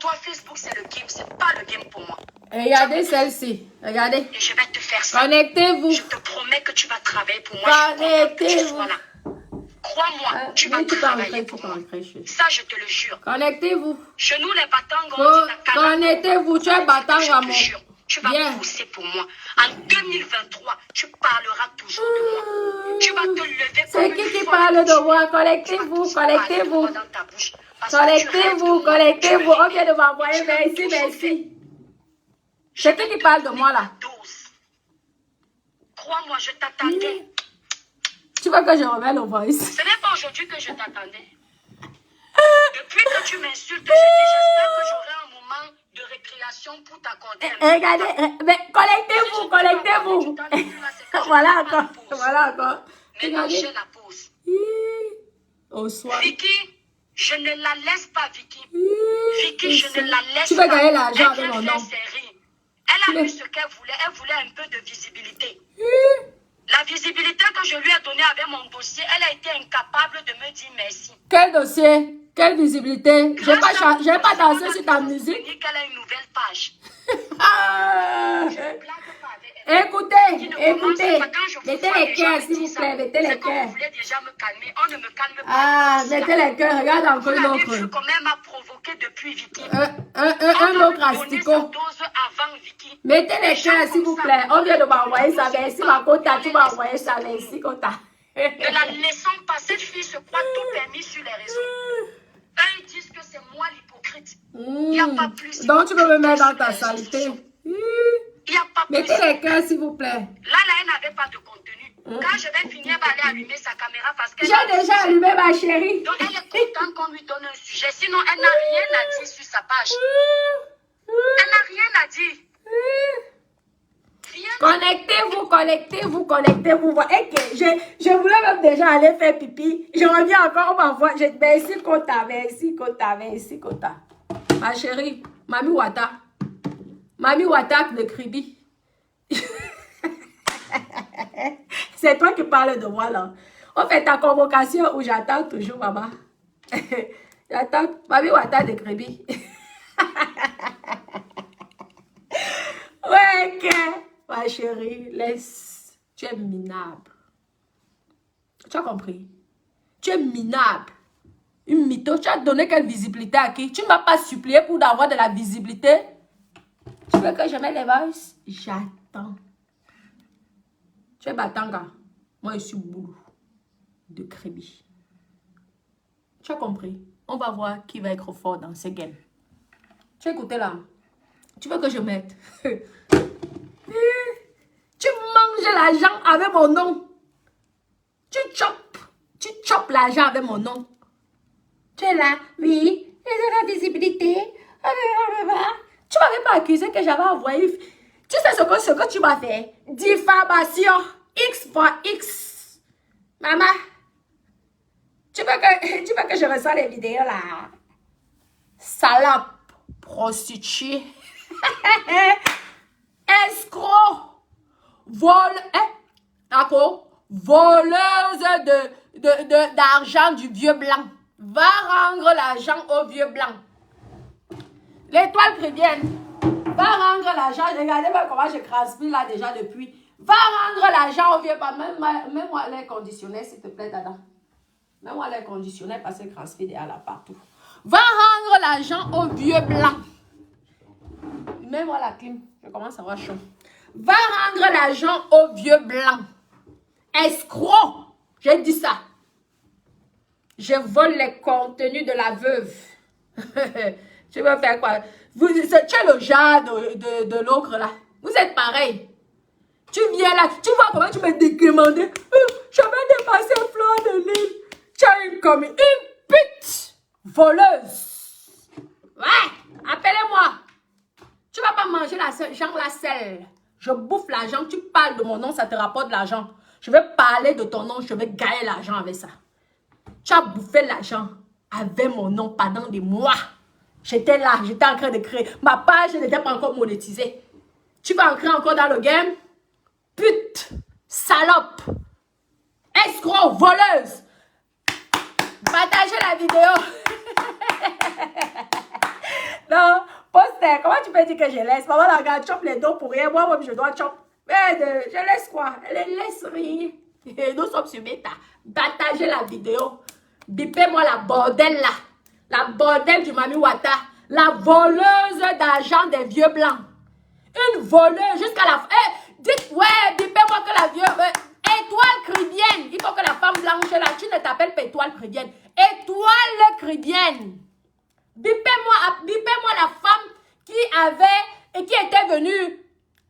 Toi, Facebook, c'est le game. C'est pas le game pour moi. Regardez celle-ci. Regardez. Et je vais te faire ça. Connectez-vous. Je te promets que tu vas travailler pour moi. Connectez-vous. Crois-moi, tu vas travailler pour moi. Ça, je te le jure. Connectez-vous. Chez nous, les battants, connectez-vous. Tu es battant à mon. Tu vas pousser pour moi. En 2023, tu parleras toujours de moi. Tu vas te lever comme c'est qui parle de moi? Connectez-vous. Connectez-vous. Connectez-vous. Connectez-vous. On vient de m'envoyer. Merci, merci. C'est qui parle de moi là? Crois-moi, je t'attendais. Tu veux que je remette le voice? Ce n'est pas aujourd'hui que je t'attendais. Depuis que tu m'insultes, je dis j'espère que j'aurai un moment de récréation pour t'accorder un peu. Regardez, mais connectez-vous, connectez-vous. Voilà encore, voilà encore. Maintenant, j'ai la pause. Au soir. Vicky, je ne la laisse pas, Vicky. Vicky, je ne la laisse pas. Tu vas gagner l'argent avec mon nom. Elle a vu ce qu'elle voulait. Elle voulait un peu de visibilité. La visibilité que je lui ai donnée avec mon dossier, elle a été incapable de me dire merci. Quel dossier? Quelle visibilité? Je n'ai pas dansé sur ta musique. Elle a une nouvelle page. Écoutez, écoutez. Mettez les cœurs, s'il vous plaît. Mettez les cœurs. Vous voulez déjà me calmer. On ne me calme pas. Ah, mettez les cœurs. Regarde encore une autre. Vous l'avez vu comment elle m'a provoqué depuis Vicky. Un autre astico. Mettez les cœurs, s'il vous plaît. On vient de m'envoyer ça. Merci, ma cota. Tu m'as envoyé ça. Merci, cota. Ne la laissons pas. Cette fille se croit tout permis sur les réseaux. Eux, ils disent que c'est moi l'hypocrite. Il n'y a pas plus. Donc, tu peux me mettre dans ta saleté. Il n'y a pas plus. Mettez les cœurs, s'il vous plaît. Là, elle n'avait pas de contenu. Quand je vais finir, elle va aller allumer sa caméra parce que... J'ai déjà allumé ma chérie. Donc, elle est contente qu'on lui donne un sujet. Sinon, elle n'a rien à dire sur sa page. Elle n'a rien à dire. Connectez-vous, connectez-vous, connectez-vous. Je voulais même déjà aller faire pipi. Je reviens encore, on m'envoie. Merci, Kota, merci, Kota, merci, Kota. Ma chérie, Mami Wata. Mami Wata de Kribi. C'est toi qui parles de moi, là. On fait ta convocation où j'attends toujours, maman. J'attends. Mami Wata de Kribi. Ouais, ok. Ma chérie, laisse. Tu es minable. Tu as compris? Tu es minable. Une mytho. Tu as donné quelle visibilité à qui? Tu ne m'as pas supplié pour avoir de la visibilité. Tu veux que je mette les voices? J'attends. Tu es Batanga. Moi, je suis Boulou. De Crébi. Tu as compris? On va voir qui va être fort dans ce game. Tu as écouté là? Tu veux que je mette? Tu manges l'argent avec mon nom. Tu chopes l'argent avec mon nom. Tu es là, oui, j'ai la visibilité. Tu m'avais pas accusé que j'avais envoyé. Tu sais ce que tu m'as fait? Diffamation. X fois X. Maman, tu veux que je ressors les vidéos là? Salope. Prostituée. Escroc. D'accord? Voleuse d'argent du vieux blanc. Va rendre l'argent au vieux blanc. L'étoile prévienne. Va rendre l'argent. Regardez moi comment je transpire là déjà depuis. Va rendre l'argent au vieux blanc. Mets-moi l'air conditionné s'il te plaît, Dada. Mets-moi l'air conditionné parce que je transpire derrière là partout. Va rendre l'argent au vieux blanc. Mets-moi la clim. Je commence à avoir chaud. Va rendre l'argent au vieux blanc. Escroc. J'ai dit ça. Je vole les contenus de la veuve. Tu veux faire quoi? Tu es le genre de l'ogre là. Vous êtes pareil. Tu viens là. Tu vois comment tu me décommandais. Je vais dépasser Fleur de Lille. Tu as une pute. Voleuse. Ouais. Appelez-moi. Tu vas pas manger l'argent, la selle. Je bouffe l'argent, tu parles de mon nom, ça te rapporte de l'argent. Je vais parler de ton nom, je vais gagner l'argent avec ça. Tu as bouffé l'argent avec mon nom pendant des mois. J'étais là, j'étais en train de créer. Ma page n'était pas encore monétisée. Tu vas entrer encore dans le game? Pute, salope, escroc, voleuse. Partagez la vidéo. Non. Esther, comment tu peux dire que je laisse? Maman, la regarde, chope les dos pour rien. Moi-même, je dois chope. Mais je laisse quoi? Elle laisse rien. Et nous sommes sur Meta. Partagez la vidéo. Bipez-moi la bordel là. La bordel du Mami Wata. La voleuse d'argent des vieux blancs. Une voleuse jusqu'à la fin. Dites, ouais, bipez-moi que la vieille... étoile chrétienne. Il faut que la femme blanche là, tu ne t'appelles pas étoile chrétienne. Étoile chrétienne. Bipez-moi la femme qui avait et qui était venue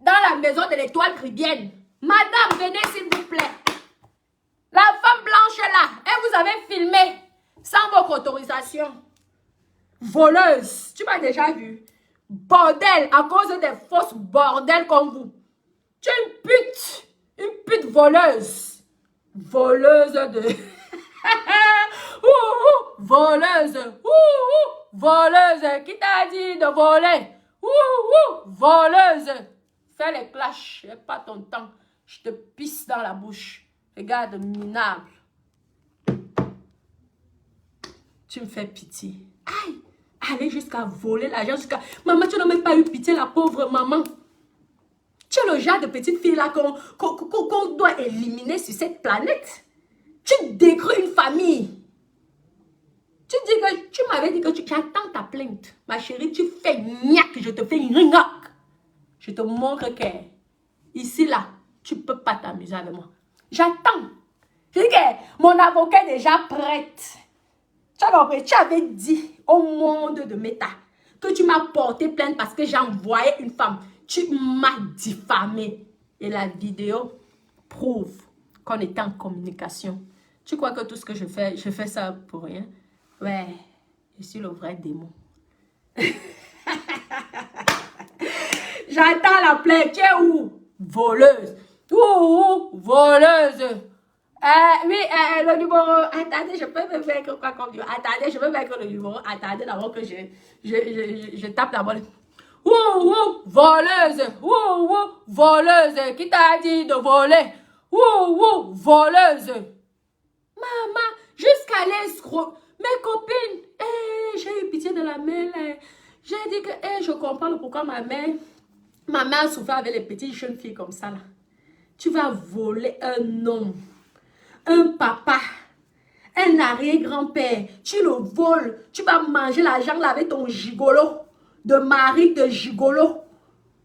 dans la maison de l'étoile chrétienne. Madame, venez s'il vous plaît. La femme blanche là, et vous avez filmé sans votre autorisation. Voleuse, tu m'as déjà vu. Bordel, à cause des fausses bordels comme vous. Tu es une pute voleuse. Voleuse de... voleuse. Voleuse. Qui t'a dit de voler? Voleuse. Fais les clashs, j'ai pas ton temps. Je te pisse dans la bouche. Regarde, minable. Tu me fais pitié. Aïe. Aller jusqu'à voler l'argent, jusqu'à... Maman, tu n'as même pas eu pitié, la pauvre maman. Tu es le genre de petite fille là qu'on doit éliminer sur cette planète. Tu détruis une famille. Tu dis que tu m'avais dit que tu attends ta plainte. Ma chérie, tu fais gnac, je te fais gnac. Je te montre que ici là, tu ne peux pas t'amuser avec moi. J'attends. Je dis que mon avocat est déjà prête. Tu as compris? Tu avais dit au monde de Meta que tu m'as porté plainte parce que j'ai envoyé une femme. Tu m'as diffamé. Et la vidéo prouve qu'on était en communication. Tu crois que tout ce que je fais ça pour rien? Ouais, je suis le vrai démon. J'attends la plainte. Tu es où? Voleuse. Voleuse. Oui, le numéro. Attendez, je peux me mettre quoi comme numéro? Attendez, je peux mettre le numéro. Attendez d'abord que je tape d'abord. Voleuse. Voleuse. Qui t'a dit de voler? Voleuse. Maman, jusqu'à l'escroc. Mes copines, j'ai eu pitié de la mère. J'ai dit que je comprends pourquoi ma mère souffert avec les petites jeunes filles comme ça là. Tu vas voler un homme, un papa, un arrière-grand-père. Tu le voles. Tu vas manger l'argent là avec ton gigolo, de mari de gigolo.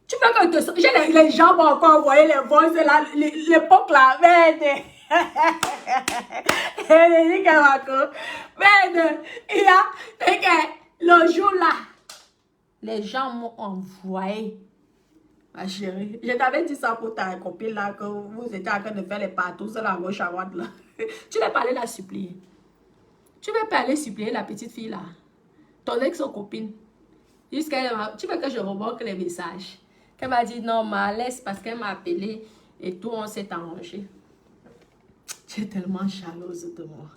Tu veux que les gens vont encore envoyer les voix là, l'époque là. Merde. Le jour là, les gens m'ont envoyé. Ma chérie, je t'avais dit ça pour ta copine là, que vous étiez en train de faire les partout sur la gauche à droite là. Tu n'es pas allé la supplier. Tu ne veux pas aller supplier la petite fille là, ton ex-copine. Tu veux que je revoque les messages. Qu'elle m'a dit non, ma laisse parce qu'elle m'a appelé et tout, on s'est arrangé. Tu es tellement jalouse de moi.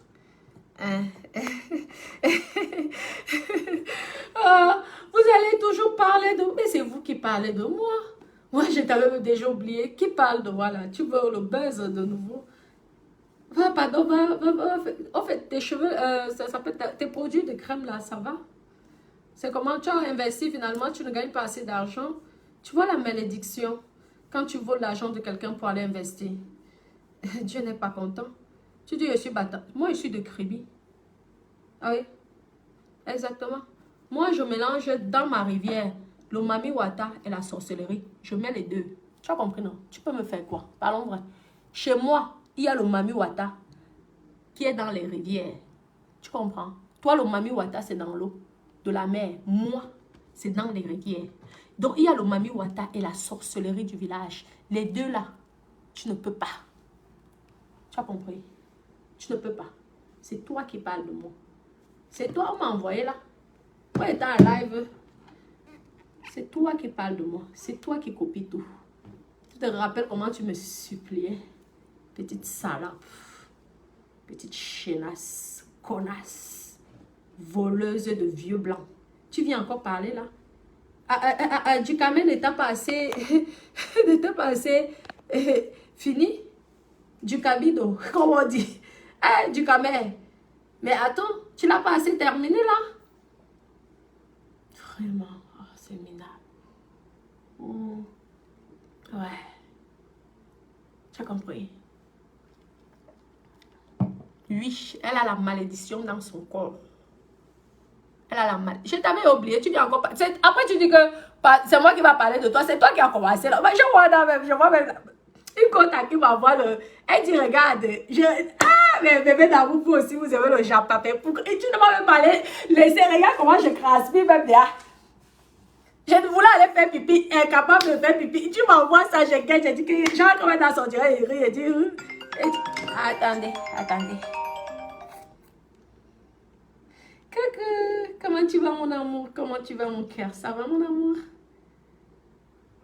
Vous allez toujours parler de... Mais c'est vous qui parlez de moi. Moi, je t'avais déjà oublié. Qui parle de moi là? Tu veux le buzz de nouveau? Pardon, en fait, tes cheveux, tes produits de crème là, ça va? C'est comment tu as investi finalement, tu ne gagnes pas assez d'argent. Tu vois la malédiction quand tu voles l'argent de quelqu'un pour aller investir. Dieu n'est pas content. Tu dis, je suis battant. Moi, je suis de Kribi. Ah oui, exactement. Moi, je mélange dans ma rivière le Mami Wata et la sorcellerie. Je mets les deux. Tu as compris, non? Tu peux me faire quoi? Parlons vrai. Chez moi, il y a le Mami Wata qui est dans les rivières. Tu comprends? Toi, le Mami Wata, c'est dans l'eau de la mer. Moi, c'est dans les rivières. Donc, il y a le Mami Wata et la sorcellerie du village. Les deux là, tu ne peux pas. Tu as compris? Tu ne peux pas. C'est toi qui parles de moi. C'est toi, on m'a envoyé là. Moi, étant en live, c'est toi qui parles de moi. C'est toi qui copie tout. Tu te rappelles comment tu me suppliais? Petite salope. Petite chenasse. Connasse. Voleuse de vieux blancs. Tu viens encore parler là? Du camé n'était pas assez... n'était pas assez... fini? Du cabido, comment on dit? Du camé. Mais attends, tu n'as pas assez terminé là? Vraiment, c'est minable. Ouais. Tu as compris? Oui, elle a la malédiction dans son corps. Elle a la malédiction. Je t'avais oublié, tu dis encore pas. Après, tu dis que c'est moi qui va parler de toi, c'est toi qui as commencé là. Mais je vois même. Une contact qui m'envoie le. Elle dit, regarde, mais bébé d'amour, vous aussi, vous avez le japapé. Et tu ne m'as même pas laissé. Regarde comment je craspille même là. Je voulais aller faire pipi, incapable de faire pipi. Tu m'envoies ça, je gagne, je dis que genre comment dans son dieu, il rit, il dit. Attendez. Coucou, comment tu vas mon amour? Comment tu vas mon cœur? Ça va mon amour?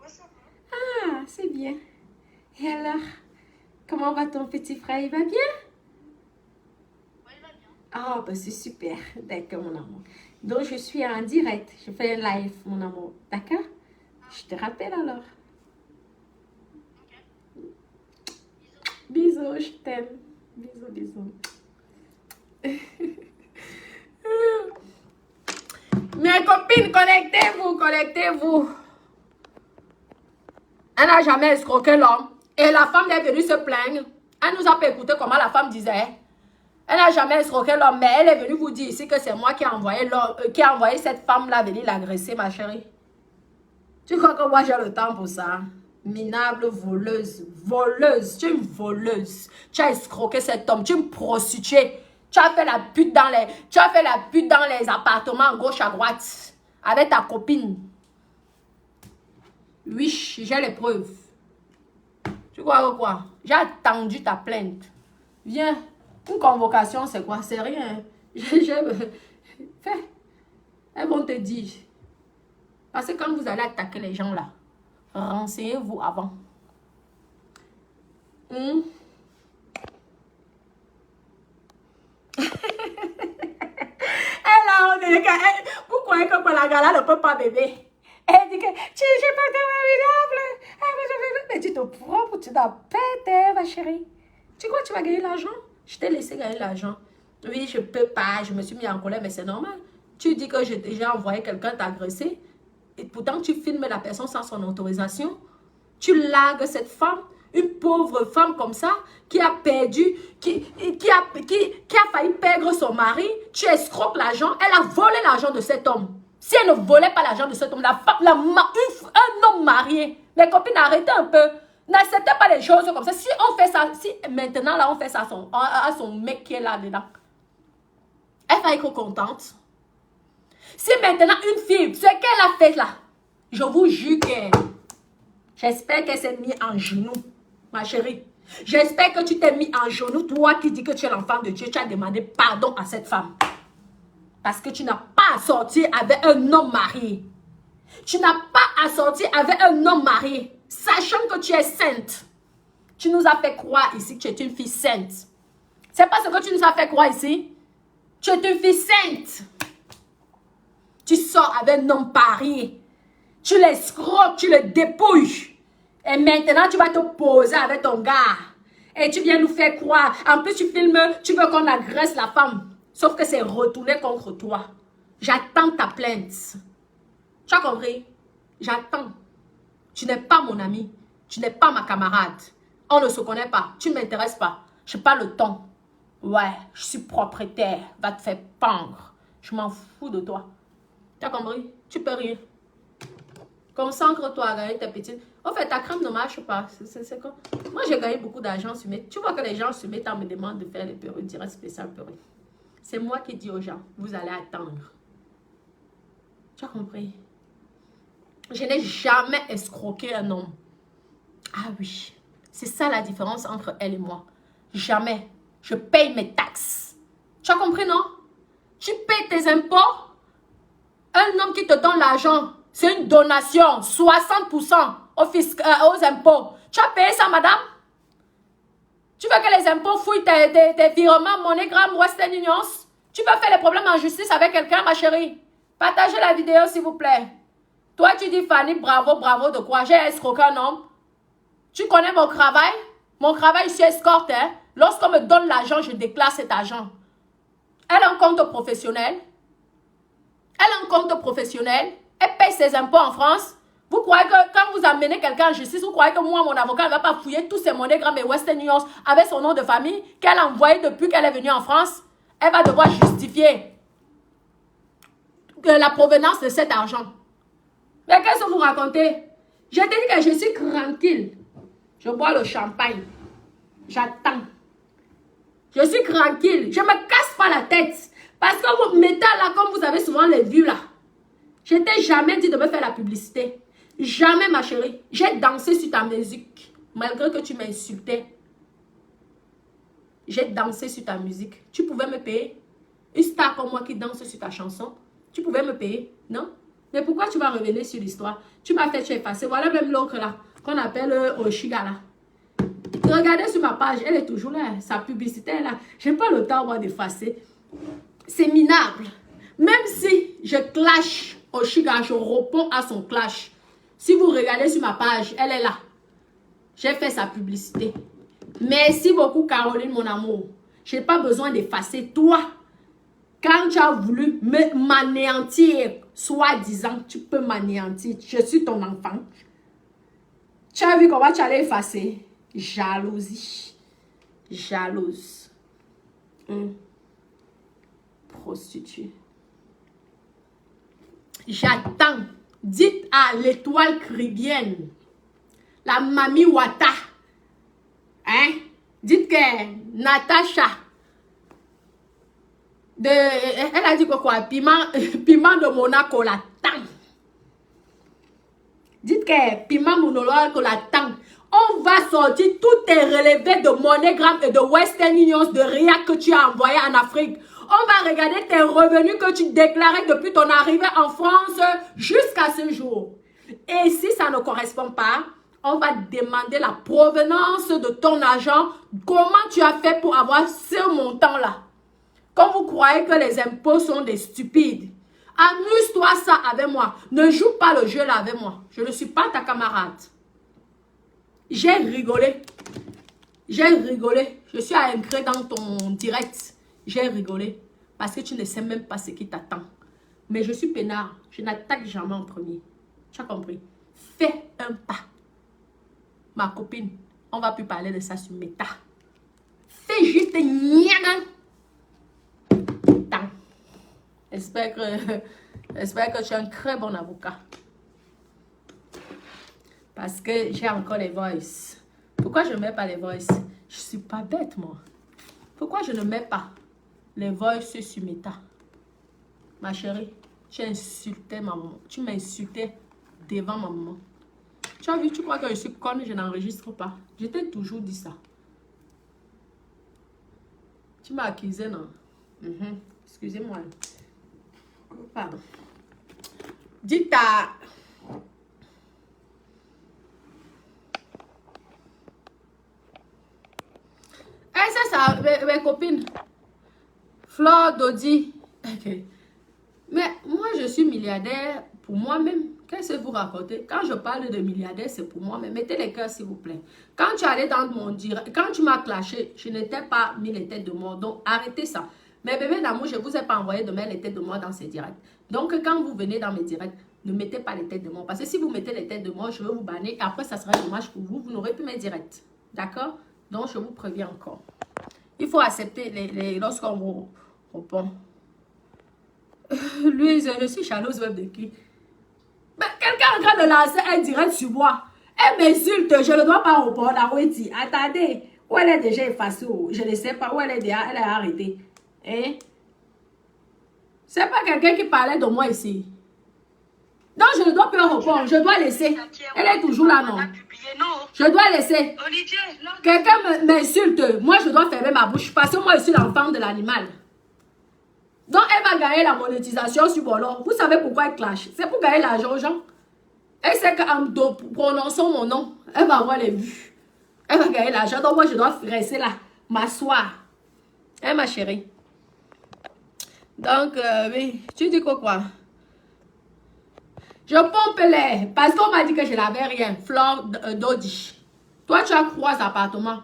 Oui, ça va. Ah, c'est bien. Et alors, comment va ton petit frère? Il va bien? Oui, il va bien. Ah, bah c'est super. D'accord, mon amour. Donc, je suis en direct. Je fais un live, mon amour. D'accord? Je te rappelle alors. Ok. Bisous, je t'aime. Bisous. Mes copines, connectez-vous. Elle n'a jamais escroqué l'homme. Et la femme est venue se plaindre. Elle nous a pas écouté comment la femme disait. Elle n'a jamais escroqué l'homme, mais elle est venue vous dire ici que c'est moi qui ai envoyé cette femme-là venir l'agresser, ma chérie. Tu crois que moi j'ai le temps pour ça? Minable voleuse. Tu es une voleuse. Tu as escroqué cet homme. Tu es une prostituée. Tu as fait la pute dans les appartements à gauche à droite. Avec ta copine. Oui, j'ai les preuves. Tu crois que quoi? J'ai attendu ta plainte. Viens. Une convocation, c'est quoi? C'est rien. Fais. Elles vont te dire. Parce que quand vous allez attaquer les gens là, renseignez-vous avant. Vous croyez que la gala ne peut pas bébé? Elle dit que tu sais pas que mais tu te propre, tu dois péter, ma chérie. Tu crois que tu vas gagner l'argent? Je t'ai laissé gagner l'argent. Oui, je peux pas, je me suis mis en colère, mais c'est normal. Tu dis que j'ai déjà envoyé quelqu'un t'agresser, et pourtant tu filmes la personne sans son autorisation. Tu largues cette femme, une pauvre femme comme ça, qui a perdu, qui a failli perdre son mari. Tu escroques l'argent, elle a volé l'argent de cet homme. Si elle ne volait pas l'argent de cet homme, un homme marié, mes copines, arrêtez un peu. N'acceptez pas les choses comme ça. Si on fait ça, si maintenant là on fait ça à son mec qui est là dedans, elle va être contente. Si maintenant une fille, ce qu'elle a fait là, je vous jure que j'espère qu'elle s'est mise en genoux, ma chérie. J'espère que tu t'es mis en genoux, toi qui dis que tu es l'enfant de Dieu, tu as demandé pardon à cette femme. Parce que tu n'as pas à sortir avec un homme marié. Tu n'as pas à sortir avec un homme marié. Sachant que tu es sainte. Tu nous as fait croire ici que tu es une fille sainte. C'est pas ce que tu nous as fait croire ici. Tu es une fille sainte. Tu sors avec un homme marié. Tu l'escroques, tu le dépouilles. Et maintenant, tu vas te poser avec ton gars. Et tu viens nous faire croire. En plus, tu filmes, tu veux qu'on agresse la femme. Sauf que c'est retourné contre toi. J'attends ta plainte. Tu as compris? J'attends. Tu n'es pas mon ami. Tu n'es pas ma camarade. On ne se connaît pas. Tu ne m'intéresses pas. Je n'ai pas le temps. Ouais, je suis propriétaire. Va te faire pendre. Je m'en fous de toi. Tu as compris? Tu peux rien. Concentre-toi à gagner tes petites. En fait, ta crème ne marche pas. C'est quoi? Moi, j'ai gagné beaucoup d'argent sur mes... Tu vois que les gens se mettent à me demander de faire les perruques, direct spécial perruque. C'est moi qui dis aux gens, vous allez attendre. Tu as compris? Je n'ai jamais escroqué un homme. Ah oui, c'est ça la différence entre elle et moi. Jamais. Je paye mes taxes. Tu as compris, non? Tu payes tes impôts. Un homme qui te donne l'argent, c'est une donation. 60% aux impôts. Tu as payé ça, madame? Tu veux que les impôts fouillent tes virements, MoneyGram, Western Union? Tu veux faire les problèmes en justice avec quelqu'un, ma chérie? Partagez la vidéo, s'il vous plaît. Toi, tu dis, Fanny, bravo, bravo de quoi? J'ai escroqué un homme. Tu connais mon travail? Mon travail, je suis escorte. Hein? Lorsqu'on me donne l'argent, je déclare cet argent. Elle a un compte professionnel. Elle a un compte professionnel. Elle paye ses impôts en France. Vous croyez que quand vous amenez quelqu'un en justice, vous croyez que moi, mon avocat, ne va pas fouiller tous ces MoneyGram et Western Union avec son nom de famille qu'elle a envoyé depuis qu'elle est venue en France? Elle va devoir justifier la provenance de cet argent. Mais qu'est-ce que vous racontez? Je te dis que je suis tranquille. Je bois le champagne. J'attends. Je suis tranquille. Je ne me casse pas la tête. Parce que vous mettez là, comme vous avez souvent les vues là. Je t'ai jamais dit de me faire la publicité. Jamais, ma chérie. J'ai dansé sur ta musique. Malgré que tu m'insultais. J'ai dansé sur ta musique. Tu pouvais me payer? Une star comme moi qui danse sur ta chanson. Tu pouvais me payer? Non? Mais pourquoi tu vas revenir sur l'histoire? Tu m'as fait effacer. Voilà même l'autre là. Qu'on appelle Oshiga là. Regardez sur ma page. Elle est toujours là. Sa publicité est là. Je n'ai pas le temps moi d'effacer. C'est minable. Même si je clash Oshiga, je réponds à son clash. Si vous regardez sur ma page, elle est là. J'ai fait sa publicité. Merci beaucoup, Caroline, mon amour. Je n'ai pas besoin d'effacer. Toi, quand tu as voulu m'anéantir, soi-disant, tu peux m'anéantir. Je suis ton enfant. Tu as vu comment tu allais effacer? Jalousie. Jalouse. Prostituée. J'attends. Dites à l'étoile caribéenne, la mamie Wata, hein? Dites que Natacha, elle a dit quoi? Piment de Monaco l'attend. Dites que piment Monaco l'attend. On va sortir tous tes relevés de MoneyGram et de Western Union de RIA que tu as envoyé en Afrique. On va regarder tes revenus que tu déclarais depuis ton arrivée en France jusqu'à ce jour. Et si ça ne correspond pas, on va demander la provenance de ton argent. Comment tu as fait pour avoir ce montant-là? Quand vous croyez que les impôts sont des stupides, amuse-toi ça avec moi. Ne joue pas le jeu là avec moi. Je ne suis pas ta camarade. J'ai rigolé. J'ai rigolé. Je suis entrée dans ton direct. J'ai rigolé. Parce que tu ne sais même pas ce qui t'attend. Mais je suis peinard. Je n'attaque jamais en premier. Tu as compris? Fais un pas. Ma copine, on ne va plus parler de ça sur Meta. Fais juste niaga. J'espère que tu es un très bon avocat. Parce que j'ai encore les voices. Pourquoi je ne mets pas les voices? Je ne suis pas bête, moi. Pourquoi je ne mets pas les voices sur Meta? Ma chérie, tu insultais ma maman. Tu m'insultais devant ma maman. Tu as vu, tu crois que je suis conne, je n'enregistre pas. Je t'ai toujours dit ça. Tu m'as accusé, non? Excusez-moi. Pardon. Dites à... c'est ça, mes copines. Flore, Dodi. Okay. Mais moi, je suis milliardaire pour moi-même. Qu'est-ce que vous racontez? Quand je parle de milliardaire, c'est pour moi. Mais mettez les cœurs, s'il vous plaît. Quand tu allais dans mon direct, quand tu m'as clashé, je n'étais pas mis les têtes de mort. Donc, arrêtez ça. Mais bébé d'amour, je ne vous ai pas envoyé de mettre les têtes de mort dans ces directs. Donc, quand vous venez dans mes directs, ne mettez pas les têtes de mort. Parce que si vous mettez les têtes de mort, je vais vous bannir. Et après, ça sera dommage pour vous. Vous n'aurez plus mes directs. D'accord? Donc, je vous préviens encore. Il faut accepter lorsqu'on vous répond. Lui, je suis jalouse même de qui? Mais quelqu'un est en train de lancer un direct sur moi. Elle m'insulte, je ne dois pas répondre à Wendy. Attendez, où elle est déjà effacée? Je ne sais pas où elle est déjà, elle est arrêtée. Hein? C'est pas quelqu'un qui parlait de moi ici. Donc je ne dois plus répondre, je dois laisser. Elle est toujours là, non? Je dois laisser. Quelqu'un m'insulte, moi je dois fermer ma bouche parce que moi je suis l'enfant de l'animal. Donc elle va gagner la monétisation sur mon nom. Vous savez pourquoi elle clash? C'est pour gagner l'argent aux gens. Elle sait qu'en prononçant mon nom, elle va avoir les vues. Elle va gagner l'argent. Donc moi je dois rester là, m'asseoir. Hein ma chérie? Donc, oui, tu dis quoi? Je pompe l'air parce qu'on m'a dit que je n'avais rien. Flore Dodi. Toi, tu as 3 appartements.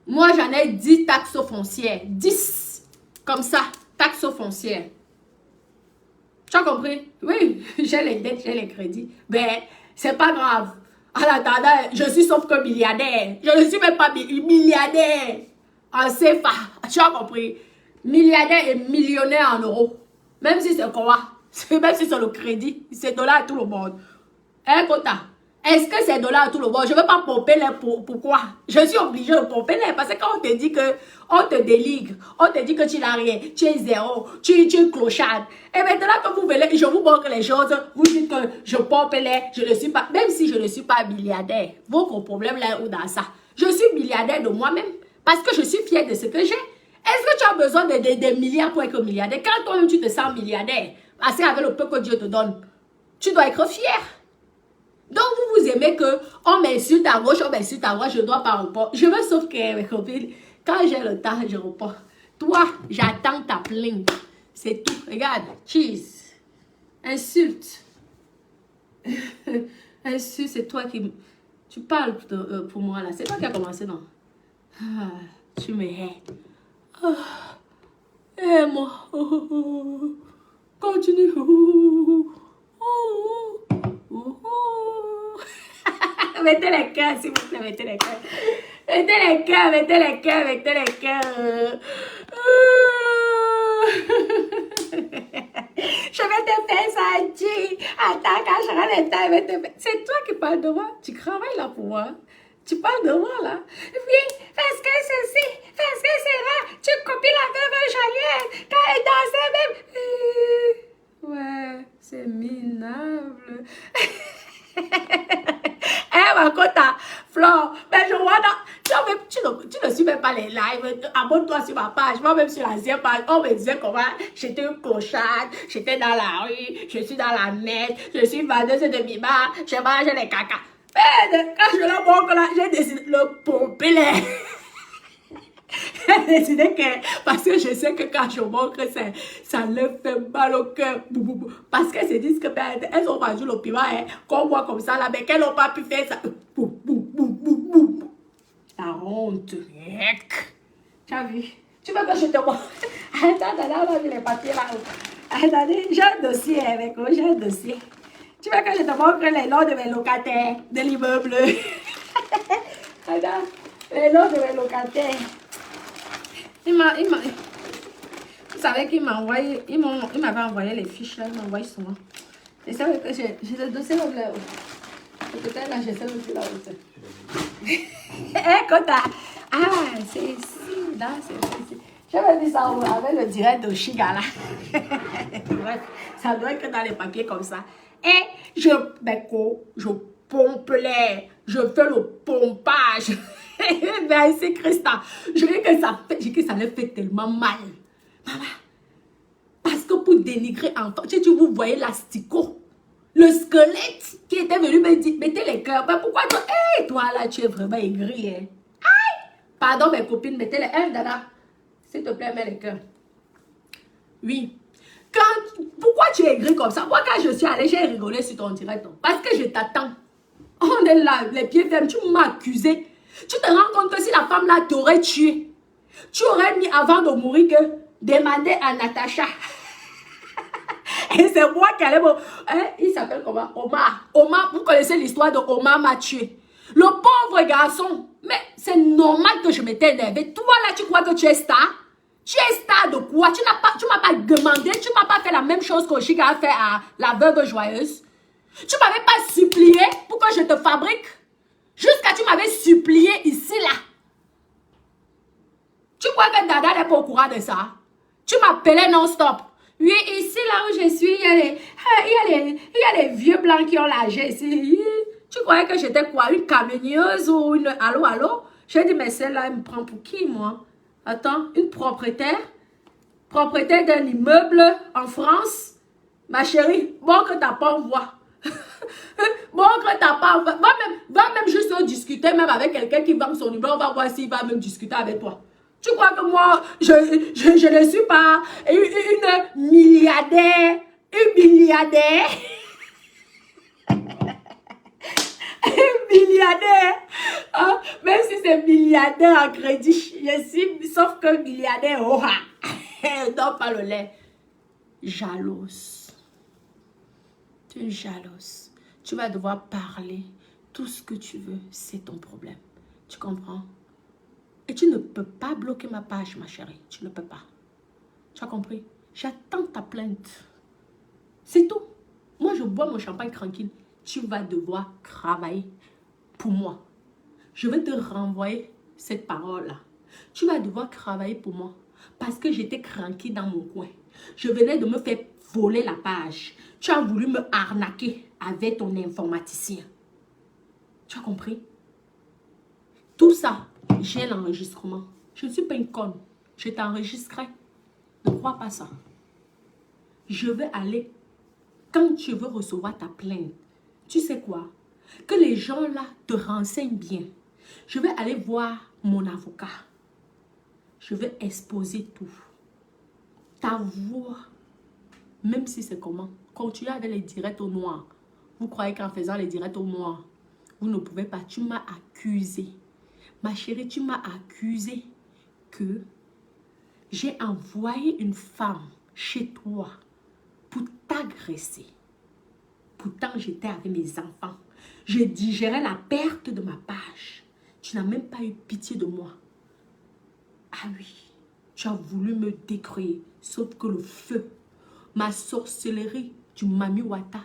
Moi, j'en ai 10 taxes foncières. 10. Comme ça, taxes foncières. Tu as compris? Oui, j'ai les dettes, j'ai les crédits. Mais c'est pas grave. En attendant, je suis sauf que milliardaire. Je ne suis même pas milliardaire. En CFA. Tu as compris? Milliardaire et millionnaire en euros. Même si c'est quoi? Même si c'est le crédit. C'est dollar à tout le monde. Hein, Kota? Est-ce que c'est dollar à tout le monde? Je ne veux pas pomper l'air. Pourquoi? Je suis obligée de pomper l'air. Parce que quand on te dit que on te déligre, on te dit que tu n'as rien, tu es zéro, tu es clochard. Et maintenant que vous venez, je vous montre les choses, vous dites que je pompe l'air, je ne suis pas, même si je ne suis pas milliardaire, votre problème là est où dans ça? Je suis milliardaire de moi-même. Parce que je suis fière de ce que j'ai. Est-ce que tu as besoin de milliards pour être milliardaire? Quand toi-même tu te sens milliardaire, parce qu'avec le peu que Dieu te donne, tu dois être fier. Donc, vous aimez qu'on m'insulte à gauche, on m'insulte à droite, je ne dois pas répondre. Je veux sauf que mes copines, quand j'ai le temps, je réponds. Toi, j'attends ta plainte. C'est tout. Regarde, cheese. Insulte. Insulte, c'est toi qui... Tu parles pour moi, là. C'est toi qui as commencé, non? Ah, tu me hais. Ah, aime-moi. Oh, oh, oh. Continue. Oh, oh, oh, oh. Mettez les cœurs, s'il vous plaît, mettez les cœurs. Mettez les cœurs, mettez les cœurs, mettez les cœurs. Je vais te faire ça, G. Attends, quand je rentre le temps, je vais te faire... C'est toi qui parles de moi. Tu travailles là pour moi. Tu parles de moi là. Oui, parce que ceci, parce que c'est là. Tu copies la veuve Joyeuse quand elle dansait même. Ouais, c'est minable. Eh, ma cota, Flore, mais je vois tu ne suis même pas les lives. Abonne-toi sur ma page, moi même sur la deuxième page. On me disait comment j'étais une clochade, j'étais dans la rue, je suis dans la net, je suis vendeuse de bima, je mange les caca. Mais quand je le montre là, j'ai décidé de le pomper l'air. J'ai décidé que, parce que je sais que quand je montre, ça leur fait mal au cœur. Parce qu'elles se disent que elles ont vendu le piment, hein, qu'on voit comme ça là, mais qu'elles n'ont pas pu faire ça. La honte. Tu as vu? Tu veux que je te montre? Attends, on a vu les papiers là. Attendez, j'ai un dossier avec moi, j'ai un dossier. Tu veux que je te montre les noms de mes locataires de l'immeuble? Attends, les noms de mes locataires. Vous savez qu'il m'a envoyé, il m'avait envoyé les fiches là, il m'a envoyé souvent. Et c'est vrai que j'ai le dossier là. Peut-être là, j'ai celui là aussi. Eh, Kota! Ah, c'est ici, là, c'est ici. J'avais vu ça avec le direct de Chiga là. Bref, ça doit être dans les papiers comme ça. Et je pompe l'air, je fais le pompage. Merci Christa. Je dis que ça leur fait tellement mal. Maman, parce que pour dénigrer enfant, tu vous voyez l'asticot, le squelette qui était venu me dire, mettez les cœurs. Mais pourquoi toi, hey, toi là, tu es vraiment aigri, hein? Aïe! Pardon mes copines, mettez les cœurs, Dada. S'il te plaît, mets les cœurs. Oui. Pourquoi tu es aigri comme ça? Moi, quand je suis allée, j'ai rigolé sur ton direct. Parce que je t'attends. On est là, les pieds fermes, tu m'as accusé. Tu te rends compte que si la femme là t'aurait tué, tu aurais mis avant de mourir que demander à Natacha. Et c'est moi qui allais... Hein, il s'appelle comment? Omar. Omar, vous connaissez l'histoire de Omar m'a tué. Le pauvre garçon. Mais c'est normal que je m'étais énervé. Toi là, tu crois que tu es star? Tu es star de quoi? Tu m'as pas demandé, tu m'as pas fait la même chose que Chica a fait à la veuve joyeuse. Tu m'avais pas supplié pour que je te fabrique. Jusqu'à tu m'avais supplié ici, là. Tu crois que Dada n'est pas au courant de ça? Tu m'appelais non-stop. Oui, ici, là où je suis, il y a les vieux blancs qui ont l'âge ici. Tu croyais que j'étais quoi? Une camionneuse ou une... Allô, allô? J'ai dit, mais celle-là, elle me prend pour qui, moi? Attends, une propriétaire? Propriétaire d'un immeuble en France? Ma chérie, bon que t'as pas envoie. Bon, que t'as pas, va même juste discuter même avec quelqu'un qui vend son numéro, on va voir s'il va même discuter avec toi. Tu crois que moi, je ne suis pas une milliardaire, une milliardaire, un milliardaire, hein? Même si c'est milliardaire en crédit, je suis, sauf que milliardaire, oh, non pas le lait, jalouse. Tu es jalouse. Tu vas devoir parler. Tout ce que tu veux, c'est ton problème. Tu comprends? Et tu ne peux pas bloquer ma page, ma chérie. Tu ne peux pas. Tu as compris? J'attends ta plainte. C'est tout. Moi, je bois mon champagne tranquille. Tu vas devoir travailler pour moi. Je vais te renvoyer cette parole-là. Tu vas devoir travailler pour moi. Parce que j'étais cranky dans mon coin. Je venais de me faire voler la page. Tu as voulu me arnaquer avec ton informaticien. Tu as compris? Tout ça, j'ai l'enregistrement. Je ne suis pas une conne. Je t'enregistrerai. Ne crois pas ça. Je vais aller, quand tu veux recevoir ta plainte, tu sais quoi? Que les gens là te renseignent bien. Je vais aller voir mon avocat. Je vais exposer tout. Ta voix, même si c'est comment, continue avec les directs au noir. Vous croyez qu'en faisant les directs au noir, vous ne pouvez pas. Tu m'as accusé. Ma chérie, tu m'as accusé que j'ai envoyé une femme chez toi pour t'agresser. Pourtant, j'étais avec mes enfants. Je digérais la perte de ma page. Tu n'as même pas eu pitié de moi. Ah oui, tu as voulu me détruire. Sauf que le feu, ma sorcellerie du Mami Wata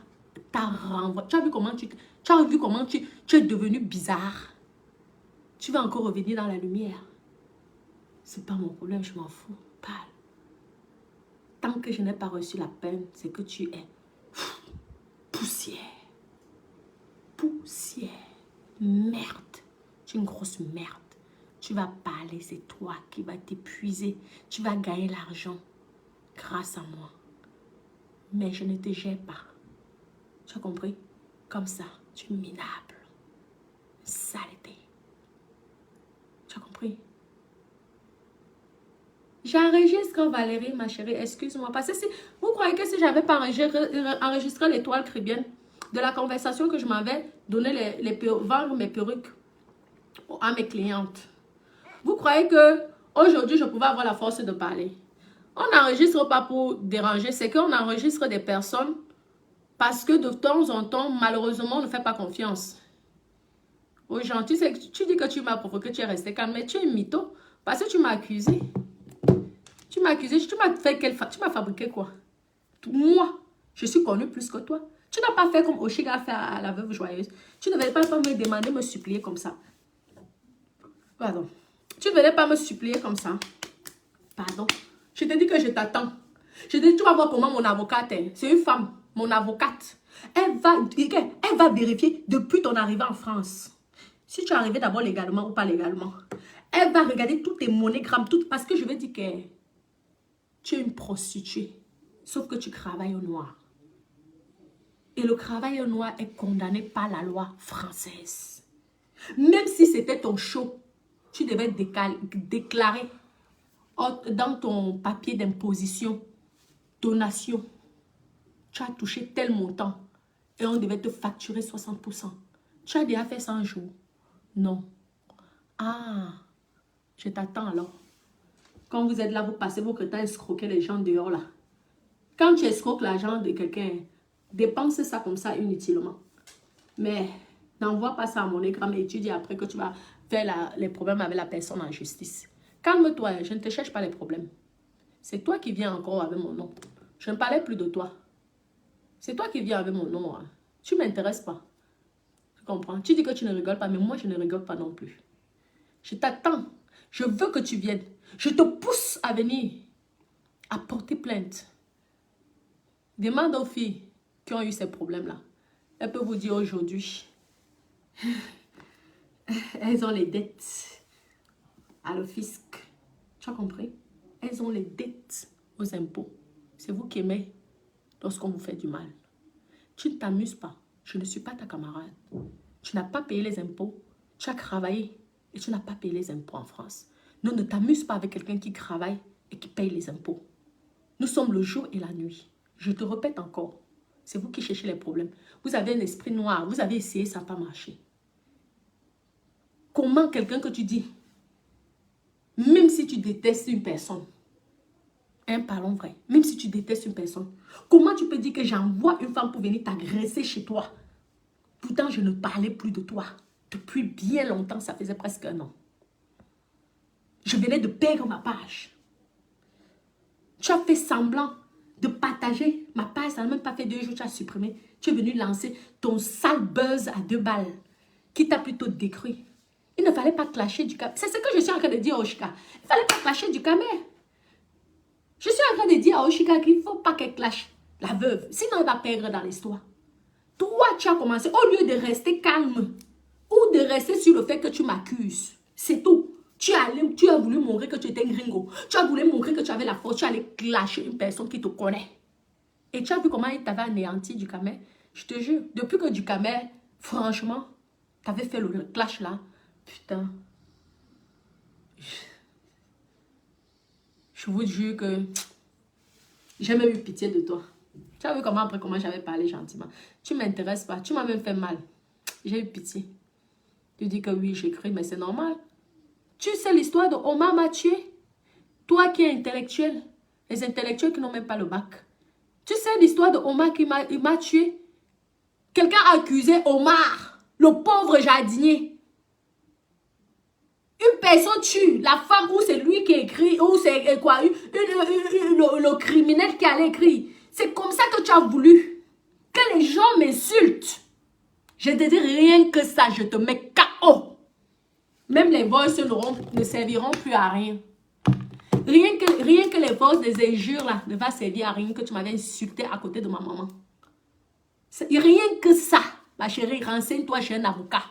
t'a renvoyé. Tu as vu comment tu es devenu bizarre. Tu vas encore revenir dans la lumière. C'est pas mon problème, je m'en fous. Parle. Tant que je n'ai pas reçu la peine, c'est que tu es poussière. Poussière. Merde. Tu es une grosse merde. Tu vas parler, c'est toi qui vas t'épuiser. Tu vas gagner l'argent grâce à moi. Mais je ne te gère pas. Tu as compris? Comme ça, tu es minable. Saleté. Tu as compris? J'enregistre Valérie, ma chérie, excuse-moi. Parce que si vous croyez que si j'avais pas enregistré l'étoile caribéenne de la conversation que je m'avais donné vendre mes perruques à mes clientes, vous croyez que aujourd'hui je pouvais avoir la force de parler? On n'enregistre pas pour déranger, c'est qu'on enregistre des personnes parce que de temps en temps, malheureusement, on ne fait pas confiance aux gens. Tu sais, tu dis que tu m'as provoqué, tu es resté calme, mais tu es mytho parce que tu m'as accusé. Tu m'as accusé, tu m'as fait tu m'as fabriqué quoi? Moi, je suis connue plus que toi. Tu n'as pas fait comme Oshiga a fait à la veuve joyeuse. Tu ne venais pas me demander, me supplier comme ça. Pardon. Tu ne venais pas me supplier comme ça. Pardon. Je te dis que je t'attends. Je te dis, tu vas voir comment mon avocate est. C'est une femme, mon avocate. Elle va vérifier depuis ton arrivée en France. Si tu es arrivé d'abord légalement ou pas légalement. Elle va regarder tous tes monogrammes, parce que je vais dire que tu es une prostituée. Sauf que tu travailles au noir. Et le travail au noir est condamné par la loi française. Même si c'était ton show, tu devais déclarer dans ton papier d'imposition, donation, tu as touché tel montant et on devait te facturer 60%. Tu as déjà fait 100 jours? Non. Ah, je t'attends alors. Quand vous êtes là, vous passez vos temps à escroquer les gens dehors là. Quand tu escroques l'argent de quelqu'un, dépense ça comme ça inutilement. Mais n'envoie pas ça à mon écran et tu dis après que tu vas faire les problèmes avec la personne en justice. Calme-toi, je ne te cherche pas les problèmes. C'est toi qui viens encore avec mon nom. Je ne parlais plus de toi. C'est toi qui viens avec mon nom. Hein. Tu ne m'intéresses pas. Tu comprends? Tu dis que tu ne rigoles pas, mais moi je ne rigole pas non plus. Je t'attends. Je veux que tu viennes. Je te pousse à venir, à porter plainte. Demande aux filles qui ont eu ces problèmes-là. Elles peuvent vous dire aujourd'hui, elles ont les dettes à le fisc. Tu as compris? Elles ont les dettes aux impôts. C'est vous qui aimez lorsqu'on vous fait du mal. Tu ne t'amuses pas. Je ne suis pas ta camarade. Tu n'as pas payé les impôts. Tu as travaillé et tu n'as pas payé les impôts en France. Non, ne t'amuse pas avec quelqu'un qui travaille et qui paye les impôts. Nous sommes le jour et la nuit. Je te répète encore. C'est vous qui cherchez les problèmes. Vous avez un esprit noir. Vous avez essayé, ça n'a pas marché. Comment quelqu'un que tu dis, même si tu détestes une personne, Hein, parlons vrai. Même si tu détestes une personne, comment tu peux dire que j'envoie une femme pour venir t'agresser chez toi? Pourtant, je ne parlais plus de toi. Depuis bien longtemps, ça faisait presque un an. Je venais de perdre ma page. Tu as fait semblant de partager ma page. Ça n'a même pas fait 2 jours, tu as supprimé. Tu es venu lancer ton sale buzz à 2 balles qui t'a plutôt détruit. Il ne fallait pas clasher du camé. C'est ce que je suis en train de dire à Oshika. Il ne fallait pas clasher du camé. Je suis en train de dire à Oshika qu'il ne faut pas qu'elle clash la veuve. Sinon, elle va perdre dans l'histoire. Toi, tu as commencé, au lieu de rester calme ou de rester sur le fait que tu m'accuses. C'est tout. Tu as voulu montrer que tu étais un gringo. Tu as voulu montrer que tu avais la force. Tu allais clasher une personne qui te connaît. Et tu as vu comment il t'avait anéanti du camé. Je te jure, depuis que du camé, franchement, tu avais fait le clash là. Putain. Je vous jure que j'ai même eu pitié de toi. Tu as vu comment après comment j'avais parlé gentiment. Tu ne m'intéresses pas. Tu m'as même fait mal. J'ai eu pitié. Tu dis que oui, j'écris, mais c'est normal. Tu sais l'histoire de Omar m'a tué. Toi qui es intellectuel. Les intellectuels qui n'ont même pas le bac. Tu sais l'histoire de Omar qui m'a tué. Quelqu'un a accusé Omar, le pauvre jardinier. Une personne tue la femme ou c'est lui qui écrit, ou c'est quoi, le criminel qui allait écrire. C'est comme ça que tu as voulu que les gens m'insultent. Je te dis rien que ça, je te mets KO. Même les voices ne serviront plus à rien. Rien que les voices des injures là ne va servir à rien que tu m'avais insulté à côté de ma maman. Rien que ça, ma chérie, renseigne-toi chez un avocat.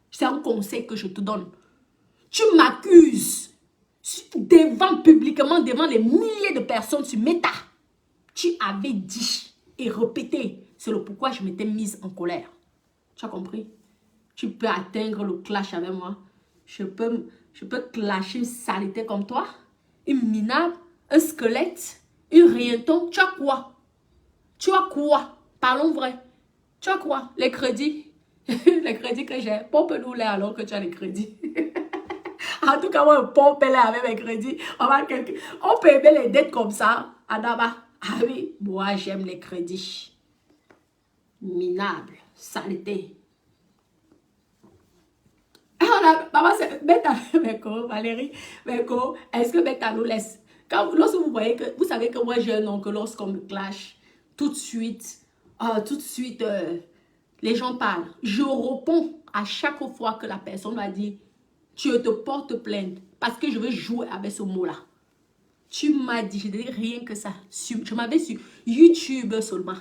C'est un conseil que je te donne. Tu m'accuses publiquement devant les milliers de personnes sur Meta. Tu avais dit et répété. C'est le pourquoi je m'étais mise en colère. Tu as compris? Tu peux atteindre le clash avec moi. Je peux clasher une saleté comme toi. Une minable, un squelette, une rienton. Tu as quoi? Tu as quoi? Parlons vrai. Tu as quoi? Les crédits. Les crédits que j'ai. Pompe-nous les alors que tu as les crédits. En tout cas, moi, pompe les avec mes crédits. On peut aimer les dettes comme ça. Adama. Ah oui, moi, j'aime les crédits. Minable, saleté. Maman, c'est Beta, Valérie, est-ce que Beta nous laisse? Lorsque vous voyez que, vous savez que moi j'ai un oncle, lorsqu'on me clash, tout de suite, les gens parlent. Je réponds à chaque fois que la personne m'a dit, tu te portes plainte parce que je veux jouer avec ce mot-là. Tu m'as dit, je te dis rien que ça. Je m'avais sur YouTube seulement.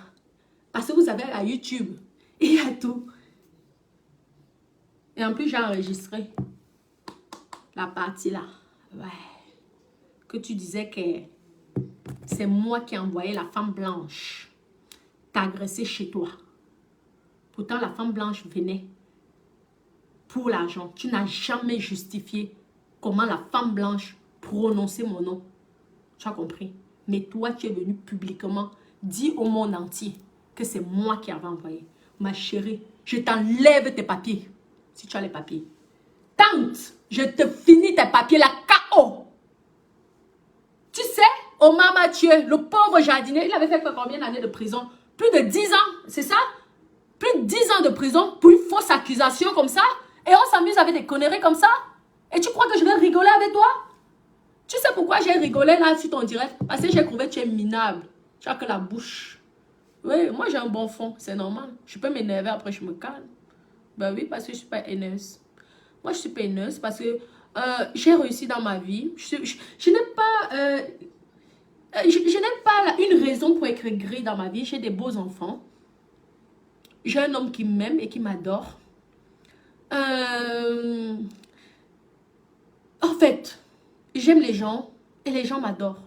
Parce que vous avez à YouTube, il y a tout. Et en plus, j'ai enregistré la partie là. Ouais. Que tu disais que c'est moi qui ai envoyé la femme blanche t'agresser chez toi. Pourtant, la femme blanche venait pour l'argent. Tu n'as jamais justifié comment la femme blanche prononçait mon nom. Tu as compris? Mais toi, tu es venu publiquement dire au monde entier que c'est moi qui avais envoyé. Ma chérie, je t'enlève tes papiers. Si tu as les papiers. Tante, je te finis tes papiers là, KO. Tu sais, Omar m'a tué, le pauvre jardinier, il avait fait combien d'années de prison? Plus de 10 ans, c'est ça? Plus de 10 ans de prison pour une fausse accusation comme ça? Et on s'amuse avec des conneries comme ça? Et tu crois que je vais rigoler avec toi? Tu sais pourquoi j'ai rigolé là sur ton direct? Parce que j'ai trouvé que tu es minable. Tu as que la bouche. Oui, moi j'ai un bon fond, c'est normal. Je peux m'énerver, après je me calme. Ben oui, parce que je ne suis pas haineuse. Moi, je suis pas haineuse parce que j'ai réussi dans ma vie. Je n'ai pas, je n'ai pas une raison pour être gris dans ma vie. J'ai des beaux enfants. J'ai un homme qui m'aime et qui m'adore. En fait, j'aime les gens et les gens m'adorent.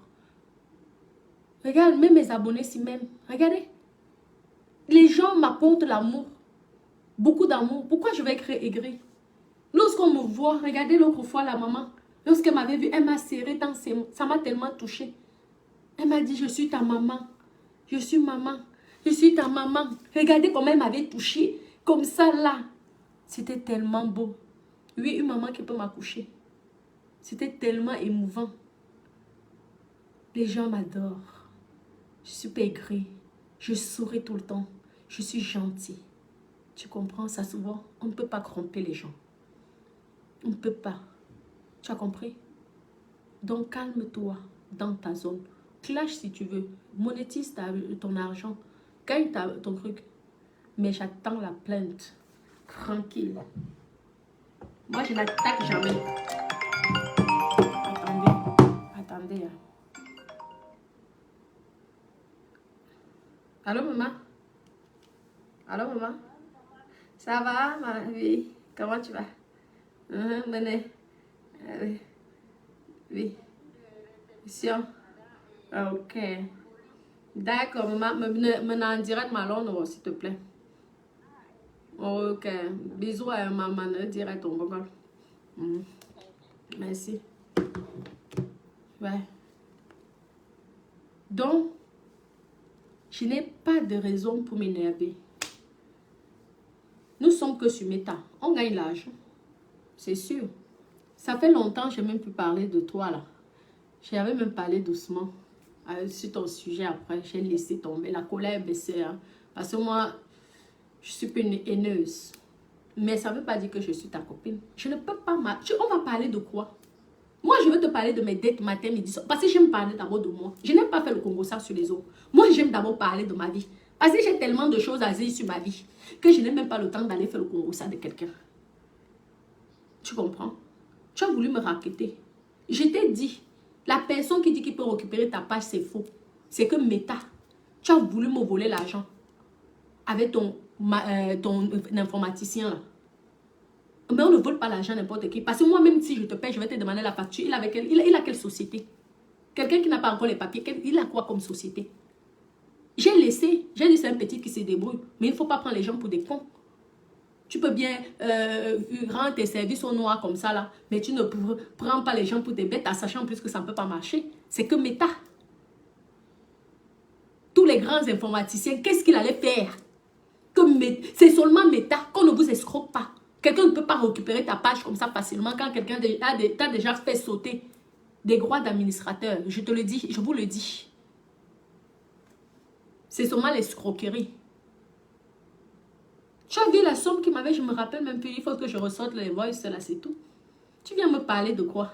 Regarde, même mes abonnés s'y m'aiment. Regardez. Les gens m'apportent l'amour. Beaucoup d'amour. Pourquoi je vais être aigri? Lorsqu'on me voit, regardez l'autre fois la maman. Lorsqu'elle m'avait vu, elle m'a serré dans ses mains. Ça m'a tellement touchée. Elle m'a dit, je suis ta maman. Je suis maman. Je suis ta maman. Regardez comment elle m'avait touchée. Comme ça là. C'était tellement beau. Oui, une maman qui peut m'accoucher. C'était tellement émouvant. Les gens m'adorent. Je suis pas aigrie. Je souris tout le temps. Je suis gentille. Tu comprends ça souvent? On ne peut pas corrompre les gens. On ne peut pas. Tu as compris? Donc calme-toi dans ta zone. Clash si tu veux. Monétise ton argent. Gagne ton truc. Mais j'attends la plainte. Tranquille. Moi, je n'attaque jamais. Attendez. Allô, maman? Allô, maman? Ça va, ma vie? Comment tu vas? Venez. Oui. Oui. Sion. Ok. D'accord, maman. Me en direct, Malone, s'il te plaît. Ok. Bisous à maman, direct, on va. Merci. Ouais. Donc, je n'ai pas de raison pour m'énerver. Nous sommes que sur Meta. On gagne l'argent. C'est sûr. Ça fait longtemps que je n'ai même plus parlé de toi là. J'avais même parlé doucement sur ton sujet après. J'ai laissé tomber. La colère baissée. Hein, parce que moi, je suis pas une haineuse. Mais ça ne veut pas dire que je suis ta copine. Je ne peux pas... On va parler de quoi? Moi, je veux te parler de mes dettes matin, midi, soir. Parce que j'aime parler d'abord de moi. Je n'aime pas faire le Congo ça sur les autres. Moi, j'aime d'abord parler de ma vie. Parce que j'ai tellement de choses à dire sur ma vie que je n'ai même pas le temps d'aller faire le Congo ça de quelqu'un. Tu comprends? Tu as voulu me raqueter. Je t'ai dit, la personne qui dit qu'il peut récupérer ta page, c'est faux. C'est que Meta, tu as voulu me voler l'argent avec ton informaticien là. Mais on ne vole pas l'argent n'importe qui. Parce que moi, même si je te paye, je vais te demander la facture. Il a quelle société? Quelqu'un qui n'a pas encore les papiers, il a quoi comme société? J'ai laissé. J'ai dit c'est un petit qui se débrouille. Mais il ne faut pas prendre les gens pour des cons. Tu peux bien rendre tes services au noir comme ça là. Mais tu ne prends pas les gens pour des bêtes en sachant plus que ça ne peut pas marcher. C'est que Meta. Tous les grands informaticiens, qu'est-ce qu'il allait faire? C'est seulement Meta qu'on ne vous escroque pas. Quelqu'un ne peut pas récupérer ta page comme ça facilement quand quelqu'un t'a déjà fait sauter des droits d'administrateur. Je te le dis, je vous le dis. C'est seulement l'escroquerie. Tu as vu la somme qui m'avait, je me rappelle même plus, il faut que je ressorte les voices là, c'est tout. Tu viens me parler de quoi?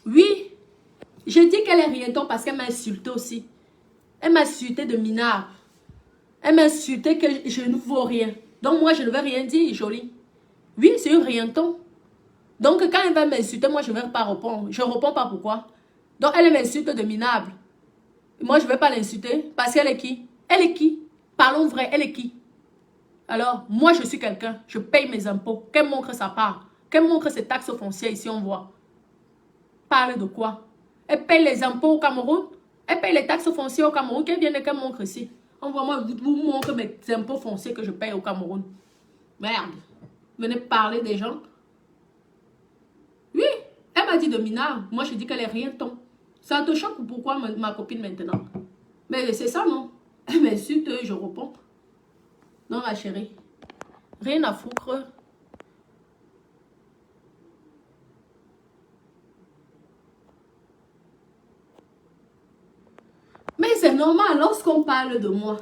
Oui, je dis qu'elle est rien parce qu'elle m'a insulté aussi. Elle m'a insulté de minable. Elle m'a insulté que je ne vaux rien. Donc moi, je ne vais rien dire, jolie. Oui, c'est un rienton. Donc quand elle va m'insulter, moi, je ne vais pas répondre. Je ne réponds pas pourquoi. Donc elle m'insulte de minable. Moi, je ne vais pas l'insulter parce qu'elle est qui? Elle est qui? Parlons vrai, elle est qui? Alors, moi, je suis quelqu'un. Je paye mes impôts. Qu'elle montre sa part. Qu'elle montre ses taxes foncières ici, on voit. Parle de quoi? Elle paye les impôts au Cameroun? Elle paye les taxes foncières au Cameroun. Qu'elle vienne qu'elle montre ici. On voit, moi, vous montre mes impôts fonciers que je paye au Cameroun. Merde. Venez parler des gens. Oui, elle m'a dit de minable. Moi, je dis qu'elle est rien ton. Ça te choque ou pourquoi ma copine maintenant? Mais c'est ça, non? Elle m'insulte, je réponds. Non, ma chérie. Rien à foutre. Mais c'est normal, lorsqu'on parle de moi,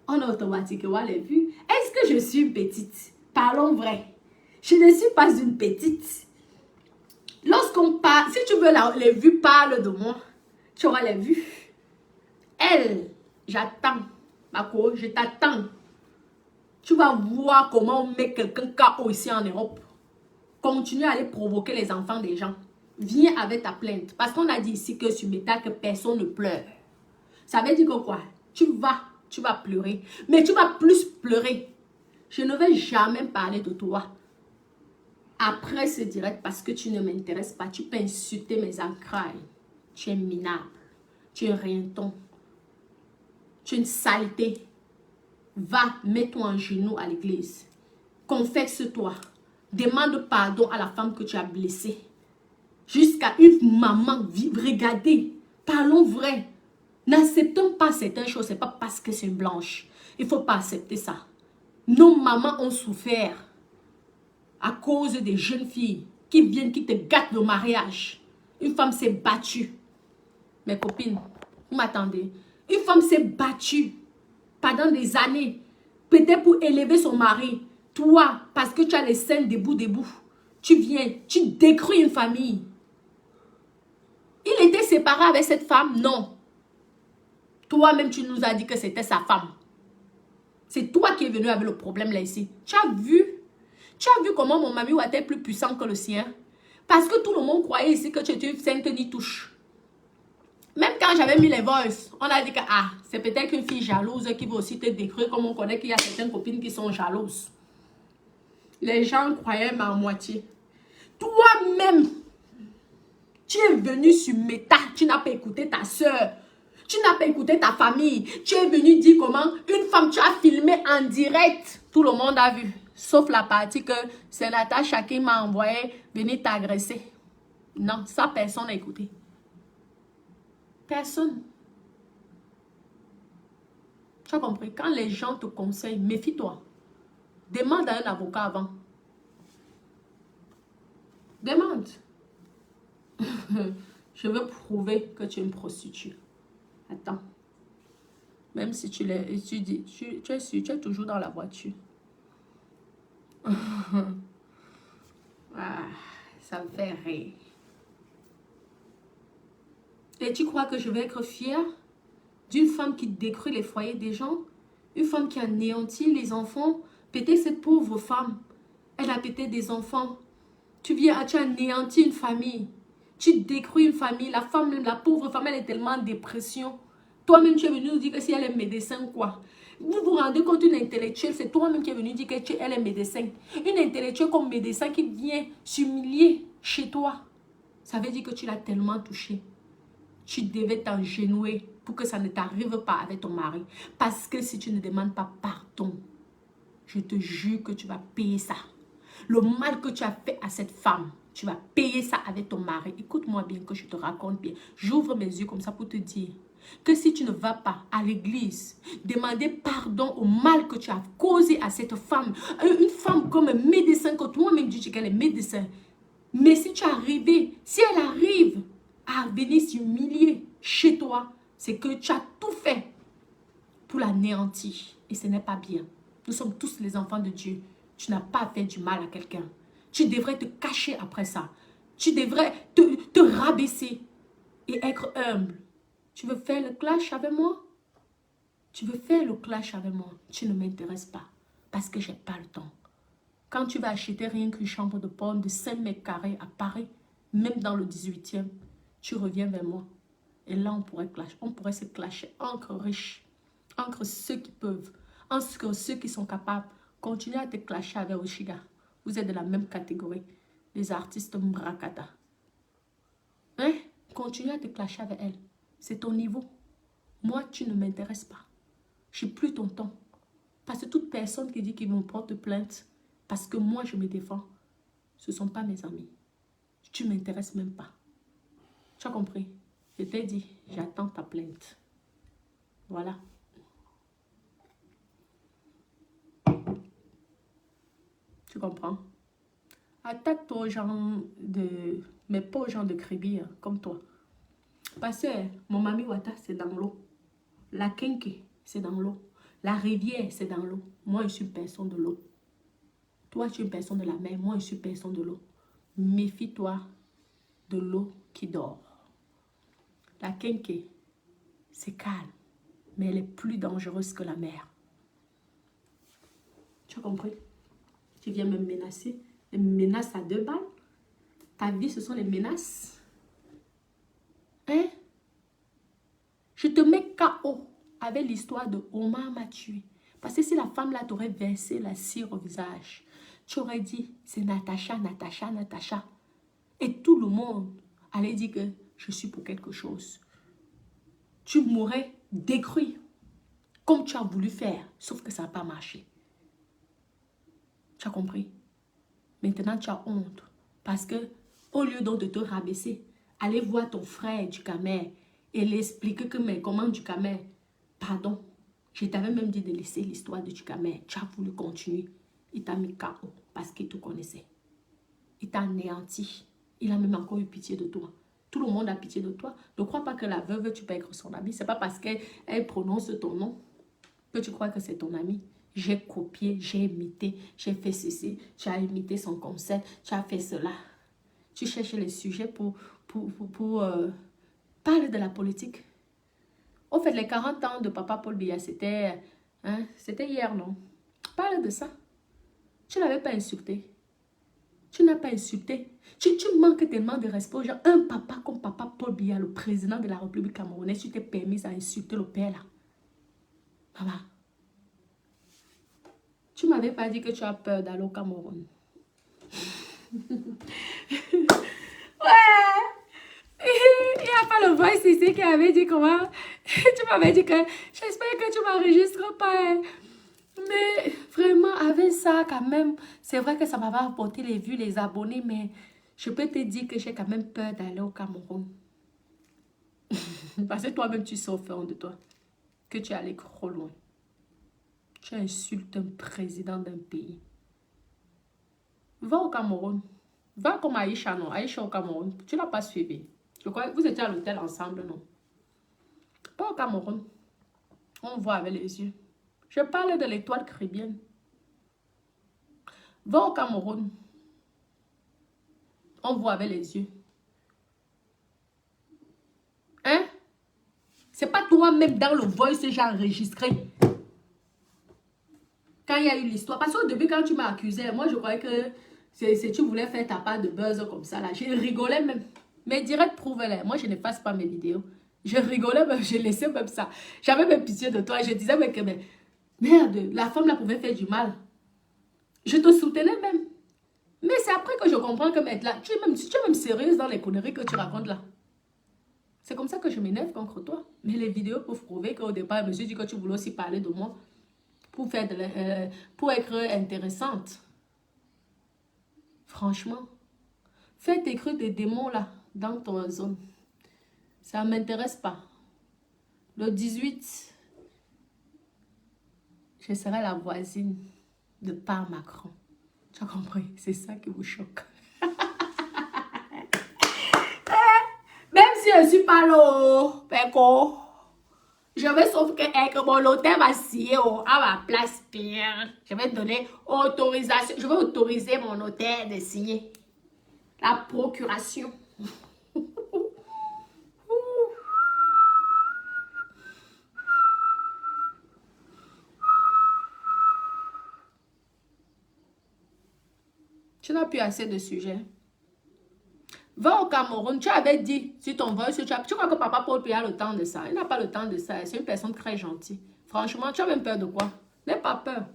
on a automatiquement les vues. Est-ce que je suis petite? Parlons vrai. Je ne suis pas une petite. Lorsqu'on parle, si tu veux les vues parlent de moi, tu auras les vues. Elle, j'attends. Mako, je t'attends. Tu vas voir comment on met quelqu'un KO ici en Europe. Continue à aller provoquer les enfants des gens. Viens avec ta plainte. Parce qu'on a dit ici que sur Meta que personne ne pleure. Ça veut dire que quoi? Tu vas pleurer. Mais tu vas plus pleurer. Je ne vais jamais parler de toi. Après ce direct, parce que tu ne m'intéresses pas, tu peux insulter mes entrailles. Tu es minable. Tu es rienton. Tu es une saleté. Va, mets-toi en genoux à l'église. Confesse-toi. Demande pardon à la femme que tu as blessée. Jusqu'à une maman. Regardez. Parlons vrai. N'acceptons pas certaines choses. Ce n'est pas parce que c'est une blanche. Il ne faut pas accepter ça. Nos mamans ont souffert. à cause des jeunes filles qui viennent, qui te gâtent le mariage. Une femme s'est battue. Mes copines, vous m'attendez. Une femme s'est battue pendant des années, peut-être pour élever son mari. Toi, parce que tu as les seins debout, tu viens, tu détruis une famille. Il était séparé avec cette femme? Non. Toi-même, tu nous as dit que c'était sa femme. C'est toi qui es venu avec le problème là ici. Tu as vu comment mon mami était plus puissant que le sien? Parce que tout le monde croyait ici que tu étais une sainte ni touche. Même quand j'avais mis les voices, on a dit que c'est peut-être une fille jalouse qui va aussi te détruire, comme on connaît qu'il y a certaines copines qui sont jalouses. Les gens croyaient mais à moitié. Toi-même, tu es venu sur Meta, tu n'as pas écouté ta soeur, tu n'as pas écouté ta famille. Tu es venu dire comment une femme, tu as filmé en direct. Tout le monde a vu, sauf la partie que c'est Natacha qui m'a envoyé venir t'agresser. Non, ça personne n'a écouté. Personne. Tu as compris? Quand les gens te conseillent, méfie-toi. Demande à un avocat avant. Demande. Je veux prouver que tu es une prostituée. Attends. Même si tu dis, tu es sûr, tu es toujours dans la voiture. Ça me fait rire. Et tu crois que je vais être fière d'une femme qui détruit les foyers des gens? Une femme qui anéantit les enfants? Peut-être cette pauvre femme, elle a peut-être des enfants. Tu anéantis une famille. Tu détruis une famille. La femme, la pauvre femme, elle est tellement en dépression. Toi-même, tu es venu nous dire que si elle est médecin ou quoi. Vous vous rendez compte, une intellectuelle, c'est toi-même qui es venu dire qu'elle est médecin. Une intellectuelle comme médecin qui vient s'humilier chez toi. Ça veut dire que tu l'as tellement touché. Tu devais t'engenouiller pour que ça ne t'arrive pas avec ton mari. Parce que si tu ne demandes pas pardon, je te jure que tu vas payer ça. Le mal que tu as fait à cette femme, tu vas payer ça avec ton mari. Écoute-moi bien que je te raconte bien. J'ouvre mes yeux comme ça pour te dire que si tu ne vas pas à l'église, demander pardon au mal que tu as causé à cette femme, une femme comme un médecin, que toi-même tu dis qu'elle est médecin, mais si tu si elle arrive à venir s'humilier chez toi, c'est que tu as tout fait pour l'anéantir. Et ce n'est pas bien. Nous sommes tous les enfants de Dieu. Tu n'as pas fait du mal à quelqu'un. Tu devrais te cacher après ça. Tu devrais te rabaisser et être humble. Tu veux faire le clash avec moi? Tu veux faire le clash avec moi? Tu ne m'intéresses pas parce que je n'ai pas le temps. Quand tu vas acheter rien qu'une chambre de bonne de 5 mètres carrés à Paris, même dans le 18e, tu reviens vers moi. Et là, on pourrait se clasher entre riches, entre ceux qui peuvent, entre ceux qui sont capables. Continue à te clasher avec Oshiga. Vous êtes de la même catégorie. Les artistes Mbrakata. Hein? Continue à te clasher avec elle. C'est ton niveau. Moi, tu ne m'intéresses pas. Je n'ai plus ton temps. Parce que toute personne qui dit qu'il me porte plainte, parce que moi, je me défends, ce ne sont pas mes amis. Tu ne m'intéresses même pas. Tu as compris? Je t'ai dit, j'attends ta plainte. Voilà. Tu comprends? Attaque-toi aux gens mais pas aux gens de Kribi, hein, comme toi. Parce que mon Mami Wata, c'est dans l'eau. La Kenke, c'est dans l'eau. La rivière, c'est dans l'eau. Moi, je suis une personne de l'eau. Toi, tu es une personne de la mer. Moi, je suis une personne de l'eau. Méfie-toi de l'eau qui dort. La Kenke, c'est calme, mais elle est plus dangereuse que la mer. Tu as compris? Tu viens me menacer. Les menaces à 2 balles. Ta vie, ce sont les menaces. Hein? Je te mets KO avec l'histoire de Omar m'a tué. Parce que si la femme là t'aurait versé la cire au visage, tu aurais dit, c'est Natacha, Natacha, Natacha. Et tout le monde allait dire que je suis pour quelque chose. Tu m'aurais détruit comme tu as voulu faire, sauf que ça n'a pas marché. Tu as compris? Maintenant, tu as honte. Parce que, au lieu donc de te rabaisser, aller voir ton frère du Camer et lui expliquer que, mais comment du Camer? Pardon, je t'avais même dit de laisser l'histoire de Ducamer. Tu as voulu continuer. Il t'a mis KO parce qu'il te connaissait. Il t'a anéanti. Il a même encore eu pitié de toi. Tout le monde a pitié de toi. Ne crois pas que la veuve, tu peux être son amie. Ce n'est pas parce qu'elle prononce ton nom que tu crois que c'est ton amie. J'ai copié, j'ai imité, j'ai fait ceci. Tu as imité son conseil, tu as fait cela. Tu cherches les sujets pour parler de la politique. Au fait, les 40 ans de papa Paul Biya, c'était hier, non? Parle de ça. Tu n'avais pas insulté. Tu n'as pas insulté. Tu manques tellement de respect aux gens. Un papa comme papa Paul Biya, le président de la République camerounaise, tu t'es permis à insulter le père là. Maman, tu m'avais pas dit que tu as peur d'aller au Cameroun. Ouais. Il n'y a pas le voice ici qui avait dit comment. Tu m'avais dit que j'espère que tu m'enregistres pas. Mais vraiment, avec ça, quand même, c'est vrai que ça m'avait apporté les vues, les abonnés, mais je peux te dire que j'ai quand même peur d'aller au Cameroun. Parce que toi-même, tu sais au fond de toi que tu es allé trop loin. Tu insultes un président d'un pays. Va au Cameroun. Va comme Aïcha, non? Aïcha au Cameroun. Tu ne l'as pas suivi. Je crois que vous étiez à l'hôtel ensemble, non? Pas au Cameroun. On voit avec les yeux. Je parle de l'étoile caribéenne. Va au Cameroun. On voit avec les yeux. Hein? C'est pas toi-même dans le voice que j'ai enregistré. Quand il y a eu l'histoire. Parce qu'au début, quand tu m'as accusé, moi, je croyais que tu voulais faire ta part de buzz comme ça. Là. J'ai rigolé même. Mais direct, prouve-les. Moi, je n'efface pas mes vidéos. Je rigolais même, je laissais même ça. J'avais même pitié de toi. Je disais, mais que merde, la femme là pouvait faire du mal. Je te soutenais même. Mais c'est après que je comprends que là, tu es même sérieuse dans les conneries que tu racontes là. C'est comme ça que je m'énerve contre toi. Mais les vidéos peuvent prouver qu'au départ, je me suis dit que tu voulais aussi parler de moi. Pour être intéressante. Franchement. Fais écrire des démons là, dans ton zone. Ça ne m'intéresse pas. Le 18, je serai la voisine de par Macron. Tu as compris? C'est ça qui vous choque. Même si je ne suis pas là, Péco, je vais sauf que mon hôtel va scier à ma place bien. Je vais donner autorisation. Je vais autoriser mon hôtel de signer. La procuration. Tu n'as plus assez de sujets. Va au Cameroun. Tu avais dit, si ton voice, tu crois que papa Paul Biya a le temps de ça. Il n'a pas le temps de ça. C'est une personne très gentille. Franchement, tu as même peur de quoi? N'aie pas peur.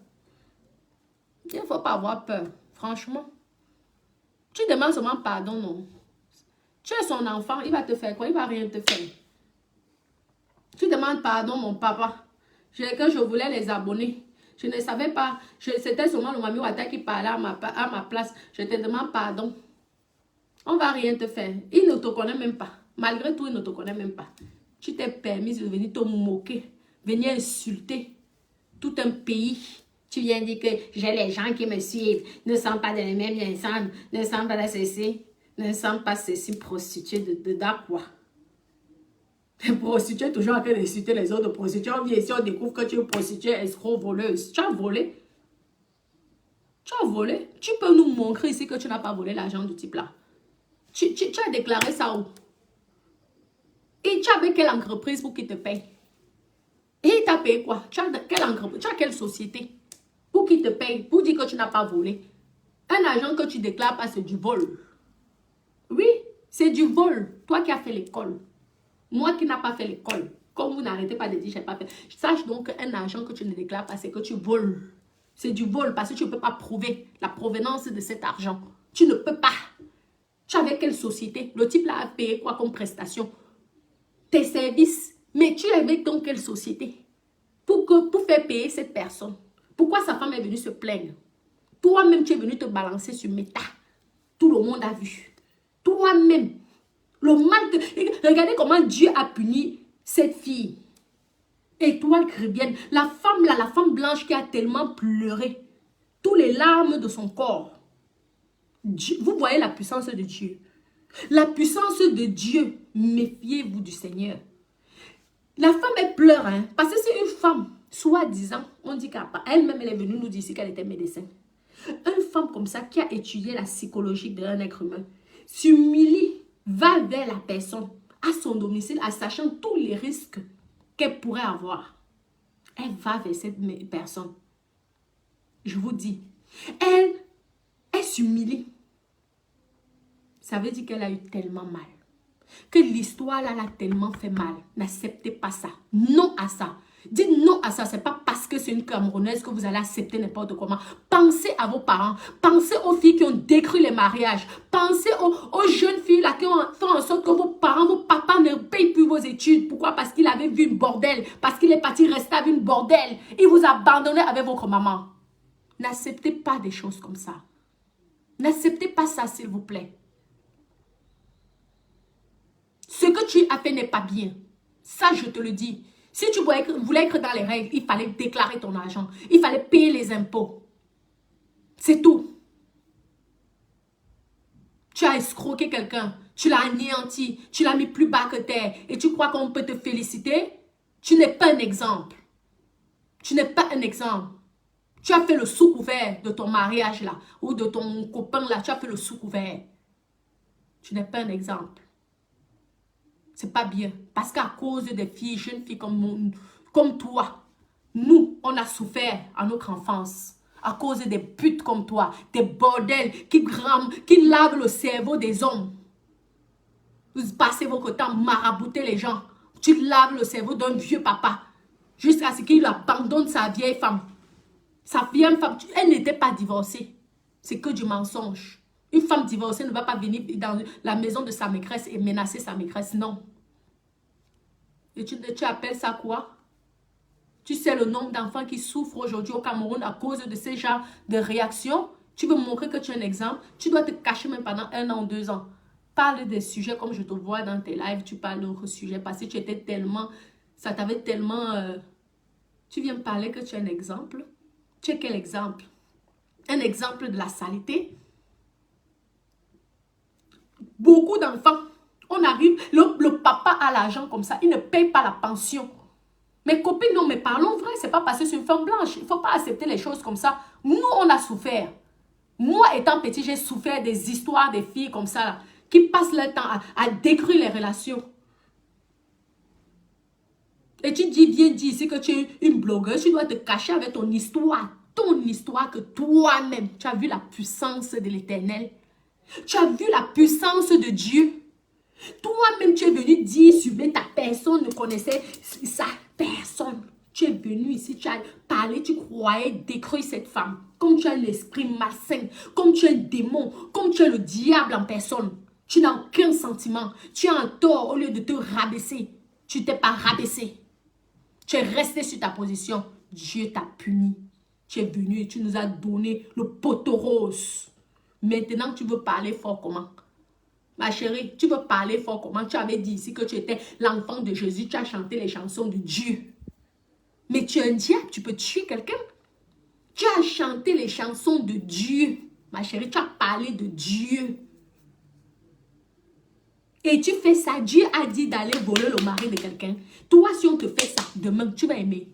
Il ne faut pas avoir peur. Franchement. Tu demandes seulement pardon, non? Tu es son enfant, il va te faire quoi? Il ne va rien te faire. Tu demandes pardon, mon papa. Quand je voulais les abonner, je ne savais pas. C'était seulement le Mami Wata qui parlait à ma place. Je te demande pardon. On ne va rien te faire. Il ne te connaît même pas. Malgré tout, il ne te connaît même pas. Tu t'es permis de venir te moquer, venir insulter tout un pays. Tu viens dire que j'ai les gens qui me suivent, ne sont pas dans les mêmes ensemble, ne sont pas dans ceci, ne sont pas ceci, prostituées de quoi? Les prostituées toujours en train d'insulter les autres prostituées. On vient ici, on découvre que tu es une prostituée escroc voleuse. Tu as volé. Tu as volé. Tu peux nous montrer ici que tu n'as pas volé l'argent du type là. Tu as déclaré ça où? Et tu as avec quelle entreprise pour qu'il te paye? Et il t'a payé quoi? Tu as quelle entreprise? Tu as quelle société? Pour qu'il te paye? Pour dire que tu n'as pas volé. Un argent que tu déclares pas, c'est du vol. Oui, c'est du vol. Toi qui as fait l'école. Moi qui n'ai pas fait l'école. Comme vous n'arrêtez pas de dire, je n'ai pas fait. Sache donc qu'un argent que tu ne déclares pas, c'est que tu voles. C'est du vol parce que tu ne peux pas prouver la provenance de cet argent. Tu ne peux pas. Tu avais quelle société? Le type là a payé quoi comme prestation? Tes services. Mais tu avais donc quelle société? Pour faire payer cette personne. Pourquoi sa femme est venue se plaindre? Toi-même, tu es venu te balancer sur Meta. Tout le monde a vu. Toi-même. Le mal que... Regardez comment Dieu a puni cette fille. Étoile caribéenne. La femme là, la femme blanche qui a tellement pleuré. Tout toutes les larmes de son corps. Vous voyez la puissance de Dieu. La puissance de Dieu, méfiez-vous du Seigneur. La femme, elle pleure, hein, parce que c'est une femme, soi-disant, on dit qu'elle-même, elle est venue nous dire ici qu'elle était médecin. Une femme comme ça, qui a étudié la psychologie d'un être humain, s'humilie, va vers la personne, à son domicile, en sachant tous les risques qu'elle pourrait avoir. Elle va vers cette personne. Je vous dis, elle s'humilie. Ça veut dire qu'elle a eu tellement mal. Que l'histoire là l'a tellement fait mal. N'acceptez pas ça. Non à ça. Dites non à ça. Ce n'est pas parce que c'est une Camerounaise que vous allez accepter n'importe comment. Pensez à vos parents. Pensez aux filles qui ont détruit les mariages. Pensez aux jeunes filles là qui ont fait en sorte que vos parents, vos papas ne payent plus vos études. Pourquoi? Parce qu'il avait vu une bordel. Parce qu'il est parti rester avec une bordel. Il vous a abandonné avec votre maman. N'acceptez pas des choses comme ça. N'acceptez pas ça, s'il vous plaît. Ce que tu as fait n'est pas bien. Ça, je te le dis. Si tu voulais être dans les règles, il fallait déclarer ton argent. Il fallait payer les impôts. C'est tout. Tu as escroqué quelqu'un. Tu l'as anéanti. Tu l'as mis plus bas que terre. Et tu crois qu'on peut te féliciter? Tu n'es pas un exemple. Tu n'es pas un exemple. Tu as fait le sous-couvert de ton mariage là. Ou de ton copain là. Tu as fait le sous-couvert. Tu n'es pas un exemple. C'est pas bien. Parce qu'à cause des filles, jeunes filles comme toi, nous, on a souffert à notre enfance. À cause des putes comme toi, des bordels qui lavent le cerveau des hommes. Vous passez votre temps à marabouter les gens. Tu laves le cerveau d'un vieux papa. Jusqu'à ce qu'il abandonne sa vieille femme. Sa vieille femme, elle n'était pas divorcée. C'est que du mensonge. Une femme divorcée ne va pas venir dans la maison de sa maîtresse et menacer sa maîtresse, non. Et tu appelles ça quoi? Tu sais le nombre d'enfants qui souffrent aujourd'hui au Cameroun à cause de ce genre de réaction? Tu veux montrer que tu es un exemple? Tu dois te cacher même pendant 1 an ou 2 ans. Parle des sujets comme je te vois dans tes lives, tu parles d'autres sujets parce que tu étais tellement... Ça t'avait tellement... Tu viens me parler que tu es un exemple? Tu es quel exemple? Un exemple de la saleté? Beaucoup d'enfants, on arrive, le papa a l'argent comme ça, il ne paye pas la pension. Mes copines, non, mais parlons vrai, c'est pas parce que c'est une femme blanche. Il ne faut pas accepter les choses comme ça. Nous, on a souffert. Moi, étant petit, j'ai souffert des histoires des filles comme ça, là, qui passent leur temps à détruire les relations. Et tu viens dire ici que tu es une blogueuse, tu dois te cacher avec ton histoire que toi-même, tu as vu la puissance de l'Éternel. Tu as vu la puissance de Dieu. Toi-même, tu es venu dire sur ta personne ne connaissait sa personne. Tu es venu ici, tu as parlé, tu croyais détruire cette femme. Comme tu as un esprit malsain, comme tu es un démon, comme tu es le diable en personne. Tu n'as aucun sentiment. Tu as un tort au lieu de te rabaisser. Tu ne t'es pas rabaissé. Tu es resté sur ta position. Dieu t'a puni. Tu es venu et tu nous as donné le poteau rose. Maintenant, tu veux parler fort comment? Ma chérie, tu veux parler fort comment? Tu avais dit ici que tu étais l'enfant de Jésus. Tu as chanté les chansons de Dieu. Mais tu es un diable, tu peux tuer quelqu'un. Tu as chanté les chansons de Dieu. Ma chérie, tu as parlé de Dieu. Et tu fais ça. Dieu a dit d'aller voler le mari de quelqu'un. Toi, si on te fait ça, demain, tu vas aimer.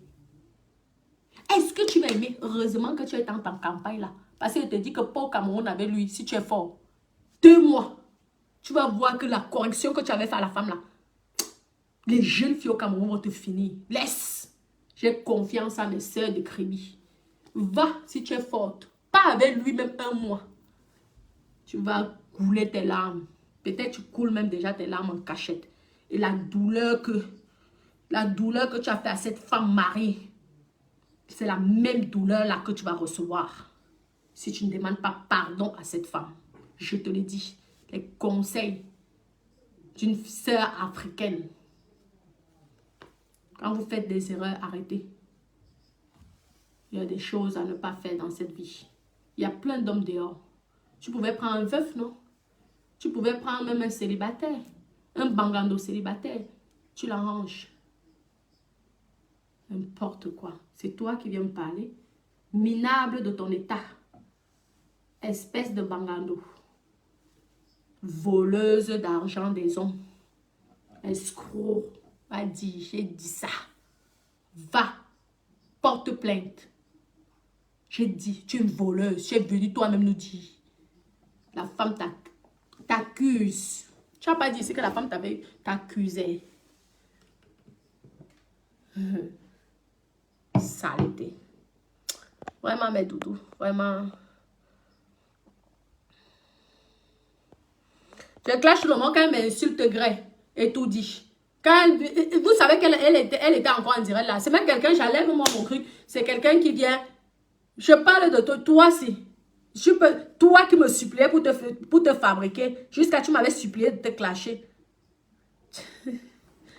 Est-ce que tu vas aimer? Heureusement que tu es dans ta campagne là. Parce qu'il te dit que Paul Cameroun avec lui, si tu es fort, 2 mois, tu vas voir que la correction que tu avais fait à la femme là, les jeunes filles au Cameroun vont te finir. Laisse. J'ai confiance en mes sœurs de Crémy. Va si tu es forte. Pas avec lui même 1 mois. Tu vas couler tes larmes. Peut-être tu coules même déjà tes larmes en cachette. Et la douleur que tu as fait à cette femme mariée, c'est la même douleur là que tu vas recevoir. Si tu ne demandes pas pardon à cette femme. Je te le dis. Les conseils d'une sœur africaine. Quand vous faites des erreurs, arrêtez. Il y a des choses à ne pas faire dans cette vie. Il y a plein d'hommes dehors. Tu pouvais prendre un veuf, non? Tu pouvais prendre même un célibataire. Un bangando célibataire. Tu l'arranges. N'importe quoi. C'est toi qui viens me parler. Minable de ton état. Espèce de bangando. Voleuse d'argent des hommes. Escroc. Va dire, j'ai dit ça. Va. Porte plainte. J'ai dit, tu es une voleuse. Tu es venue toi-même nous dire. La femme t'accuse. Tu n'as pas dit, c'est que la femme t'accusait. Saleté. Vraiment, mes doudous. Vraiment. Je clash le moment quand elle m'insulte gré et tout dit. Quand vous savez qu'elle était encore en direct là. C'est même quelqu'un, j'enlève moi mon truc. C'est quelqu'un qui vient. Je parle de toi, toi si. Toi qui me suppliais pour te fabriquer. Jusqu'à tu m'avais supplié de te clasher.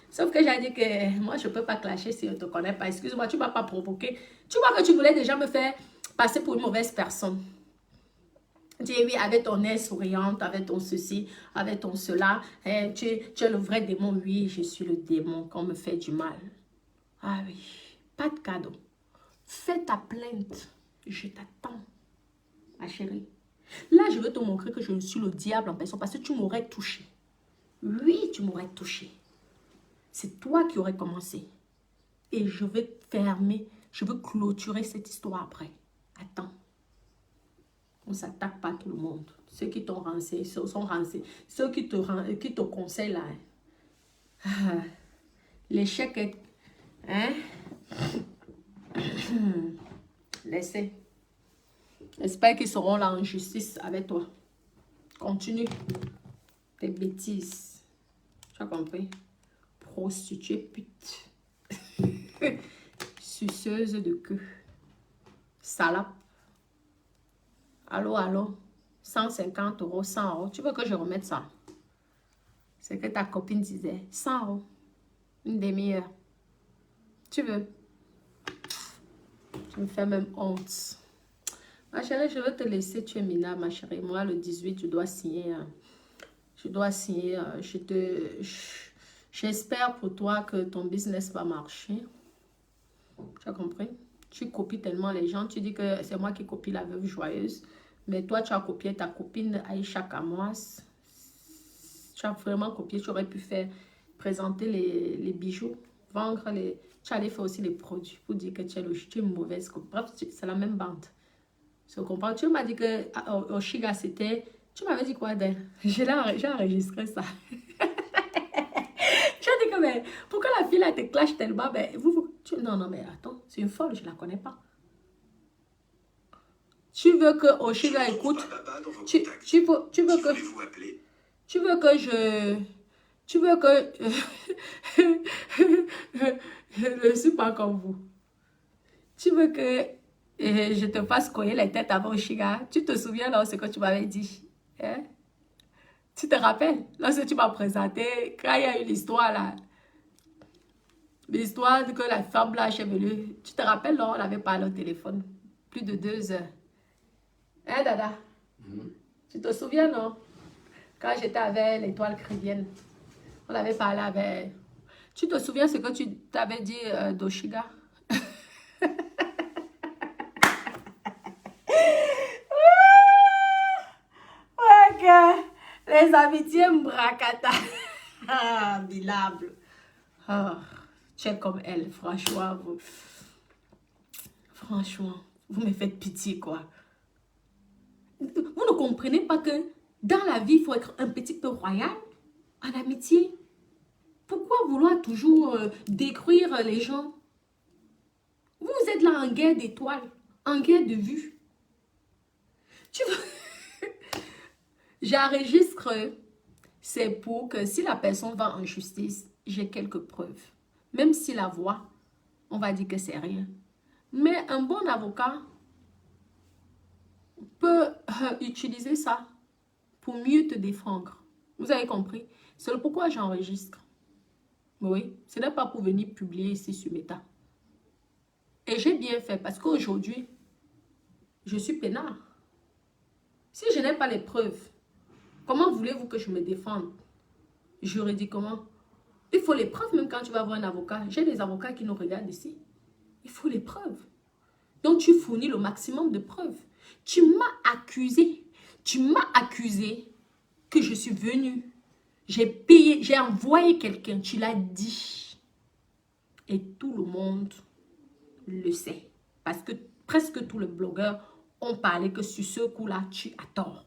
Sauf que j'ai dit que moi je ne peux pas clasher si on ne te connaît pas. Excuse-moi, tu ne m'as pas provoqué. Tu vois que tu voulais déjà me faire passer pour une mauvaise personne. Tu dis oui, avec ton air souriante, avec ton ceci, avec ton cela. Hein, tu es le vrai démon. Oui, je suis le démon qu'on me fait du mal. Ah oui, pas de cadeau. Fais ta plainte. Je t'attends, ma chérie. Là, je veux te montrer que je suis le diable en personne parce que tu m'aurais touché. Oui, tu m'aurais touché. C'est toi qui aurais commencé. Et je vais fermer, je veux clôturer cette histoire après. Attends. On ne s'attaque pas à tout le monde. Ceux qui t'ont rancé, sont rancés. Ceux qui te conseillent là. Hein. L'échec est... Hein? Laissez. J'espère qu'ils seront là en justice avec toi. Continue. Tes bêtises. Tu as compris? Prostituée pute. Suceuse de queue. Salope. Allô, allô. 150 €, 100 €. Tu veux que je remette ça? C'est que ta copine disait. 100 €. Une demi-heure. Tu veux? Tu me fais même honte. Ma chérie, je vais te laisser. Tu es minable, ma chérie. Moi, le 18, je dois signer. J'espère pour toi que ton business va marcher. Tu as compris? Tu copies tellement les gens. Tu dis que c'est moi qui copie la veuve joyeuse. Mais toi, tu as copié ta copine Aïcha Kamoas. Tu as vraiment copié. Tu aurais pu présenter les bijoux, vendre les... Tu allais faire aussi les produits pour dire que tu es une mauvaise. Bref, c'est la même bande. Tu comprends? Tu m'as dit que Oshiga, c'était... Tu m'avais dit quoi d'elle? J'ai enregistré ça. Tu as dit que, mais pourquoi la fille là te clash tellement? Ben, non, mais attends, c'est une folle, je ne la connais pas. Tu veux que Oshiga écoute? Tu veux que je ne suis pas comme vous. Tu veux que je te fasse coller les têtes avant Oshiga? Tu te souviens de ce que tu m'avais dit? Hein? Tu te rappelles? Lorsque tu m'as présenté, quand il y a eu l'histoire là, l'histoire que la femme blanche est venue. Tu te rappelles, là, on avait parlé au téléphone. Plus de 2 heures. Hein, Dada? Tu te souviens, non? Quand j'étais avec l'étoile chrétienne, on avait parlé avec... Tu te souviens ce que tu t'avais dit d'Oshiga? Ouais, les amitiés m'bracata. Ah, bilable. Ah, tu es comme elle, franchement. Franchement, vous me faites pitié, quoi. Vous ne comprenez pas que dans la vie, il faut être un petit peu royal en amitié. Pourquoi vouloir toujours détruire les gens? Vous êtes là en guerre d'étoiles, en guerre de vue. Tu vois? J'enregistre, c'est pour que si la personne va en justice, j'ai quelques preuves. Même si la voix, on va dire que c'est rien. Mais un bon avocat peut utiliser ça pour mieux te défendre. Vous avez compris? C'est pourquoi j'enregistre. Oui, ce n'est pas pour venir publier ici sur Meta. Et j'ai bien fait parce qu'aujourd'hui, je suis peinard. Si je n'ai pas les preuves, comment voulez-vous que je me défende juridiquement? Il faut les preuves même quand tu vas voir un avocat. J'ai des avocats qui nous regardent ici. Il faut les preuves. Donc tu fournis le maximum de preuves. Tu m'as accusé. Tu m'as accusé que je suis venue. J'ai payé, j'ai envoyé quelqu'un. Tu l'as dit. Et tout le monde le sait. Parce que presque tous les blogueurs ont parlé que sur ce coup-là, tu as tort.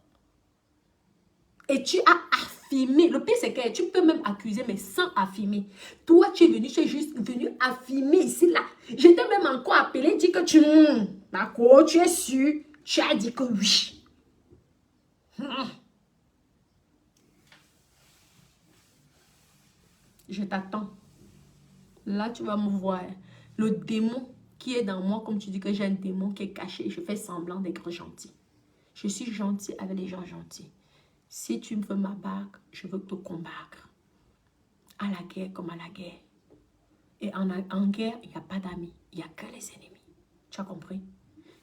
Et tu as affirmé. Le pire, c'est que tu peux même accuser, mais sans affirmer. Toi, tu es juste venu affirmer ici, là. J'étais même encore appelé, dit que tu... D'accord, tu es sûr. Tu as dit que oui. Je t'attends. Là, tu vas me voir. Le démon qui est dans moi, comme tu dis que j'ai un démon qui est caché, je fais semblant d'être gentil. Je suis gentil avec les gens gentils. Si tu me veux m'abattre, je veux te combattre. À la guerre comme à la guerre. Et en guerre, il n'y a pas d'amis. Il n'y a que les ennemis. Tu as compris?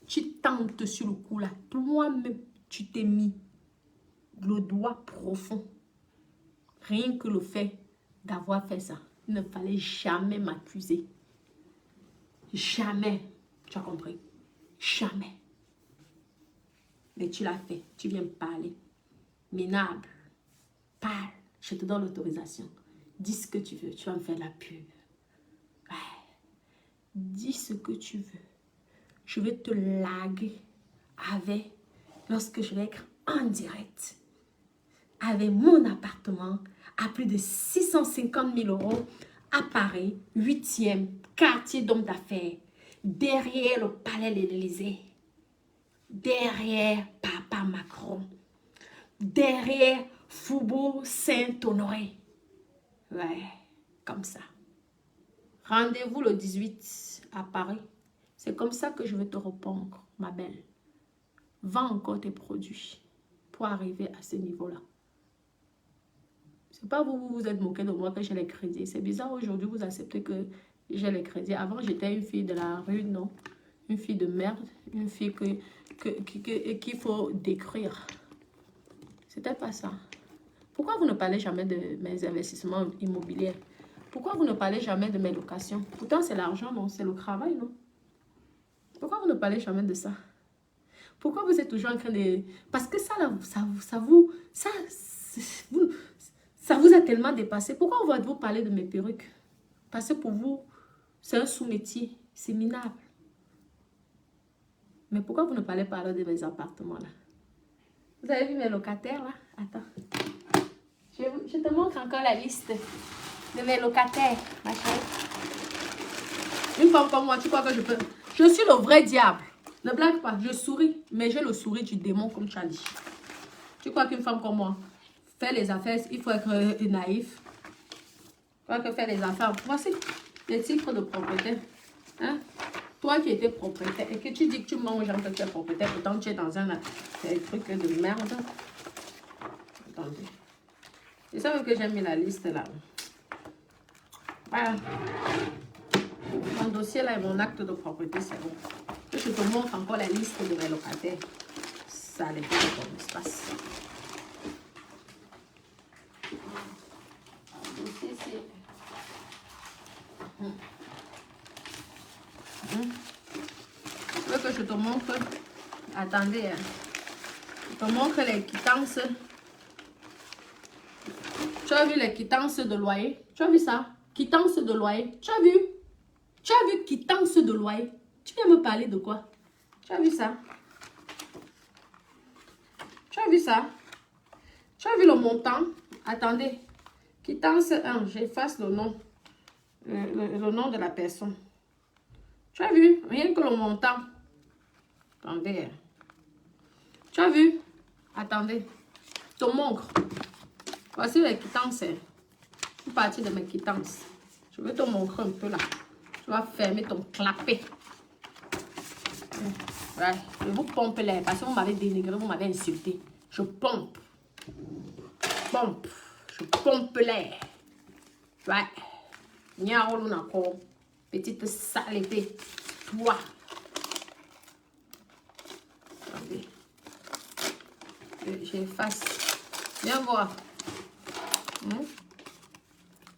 Tu tentes sur le coup là. Toi-même, tu t'es mis le doigt profond. Rien que le fait d'avoir fait ça. Il ne fallait jamais m'accuser. Jamais. Tu as compris? Jamais. Mais tu l'as fait. Tu viens me parler. Minable. Parle. Je te donne l'autorisation. Dis ce que tu veux. Tu vas me faire la pub. Ouais. Dis ce que tu veux. Je vais te laguer avec, lorsque je vais être en direct, avec mon appartement à plus de 650 000 € à Paris, 8e quartier d'homme d'affaires, derrière le palais de l'Élysée, derrière Papa Macron, derrière Faubourg Saint-Honoré. Ouais, comme ça. Rendez-vous le 18 à Paris. C'est comme ça que je vais te répondre, ma belle. Vends encore tes produits pour arriver à ce niveau-là. C'est pas vous vous êtes moqué de moi que j'ai les crédits. C'est bizarre aujourd'hui, vous acceptez que j'ai les crédits. Avant, j'étais une fille de la rue, non. Une fille de merde. Une fille qu'il faut décrire. C'était pas ça. Pourquoi vous ne parlez jamais de mes investissements immobiliers? Pourquoi vous ne parlez jamais de mes locations? Pourtant, c'est l'argent, non? C'est le travail, non? Pourquoi vous ne parlez jamais de ça? Pourquoi vous êtes toujours en train de... Parce que ça, là, ça vous a tellement dépassé. Pourquoi vous parler de mes perruques? Parce que pour vous, c'est un sous-métier. C'est minable. Mais pourquoi vous ne parlez pas alors de mes appartements, là? Vous avez vu mes locataires, là? Attends. Je te montre encore la liste de mes locataires, ma chérie. Une femme comme moi, tu crois que je peux... Je suis le vrai diable. Ne blague pas, je souris, mais j'ai le sourire du démon comme tu as dit. Tu crois qu'une femme comme moi, faire les affaires, il faut être naïf. Tu crois que faire les affaires, voici les titres de propriétaire. Hein? Toi qui étais propriétaire et que tu dis que tu manges en tant que propriétaire, pourtant tu es dans un truc de merde. Attendez. C'est ça même que j'ai mis la liste là. Voilà. Mon dossier là et mon acte de propriété, c'est bon. Je te montre encore la liste de mes locataires. Ça dépend de ton espace. Le dossier, c'est... Tu veux que je te montre? Attendez, hein. Je te montre les quittances. Tu as vu les quittances de loyer? Tu as vu ça? Quittance de loyer. Tu as vu? Tu as vu quittance de loyer? Tu viens me parler de quoi? Tu as vu ça? Tu as vu ça? Tu as vu le montant? Attendez. Quittance 1. J'efface le nom. Le nom de la personne. Tu as vu? Rien que le montant. Attendez. Tu as vu? Attendez. Je te montre. Voici les quittances. Une partie de mes quittances. Je vais te montrer un peu là. Tu vas fermer ton clapet. Ouais, je vous pompe l'air parce que vous m'avez dénigré, vous m'avez insulté. Je pompe. Pompe. Je pompe l'air. Ouais. Niaoulou encore. Petite saleté. Toi. Attendez. J'efface. Viens voir.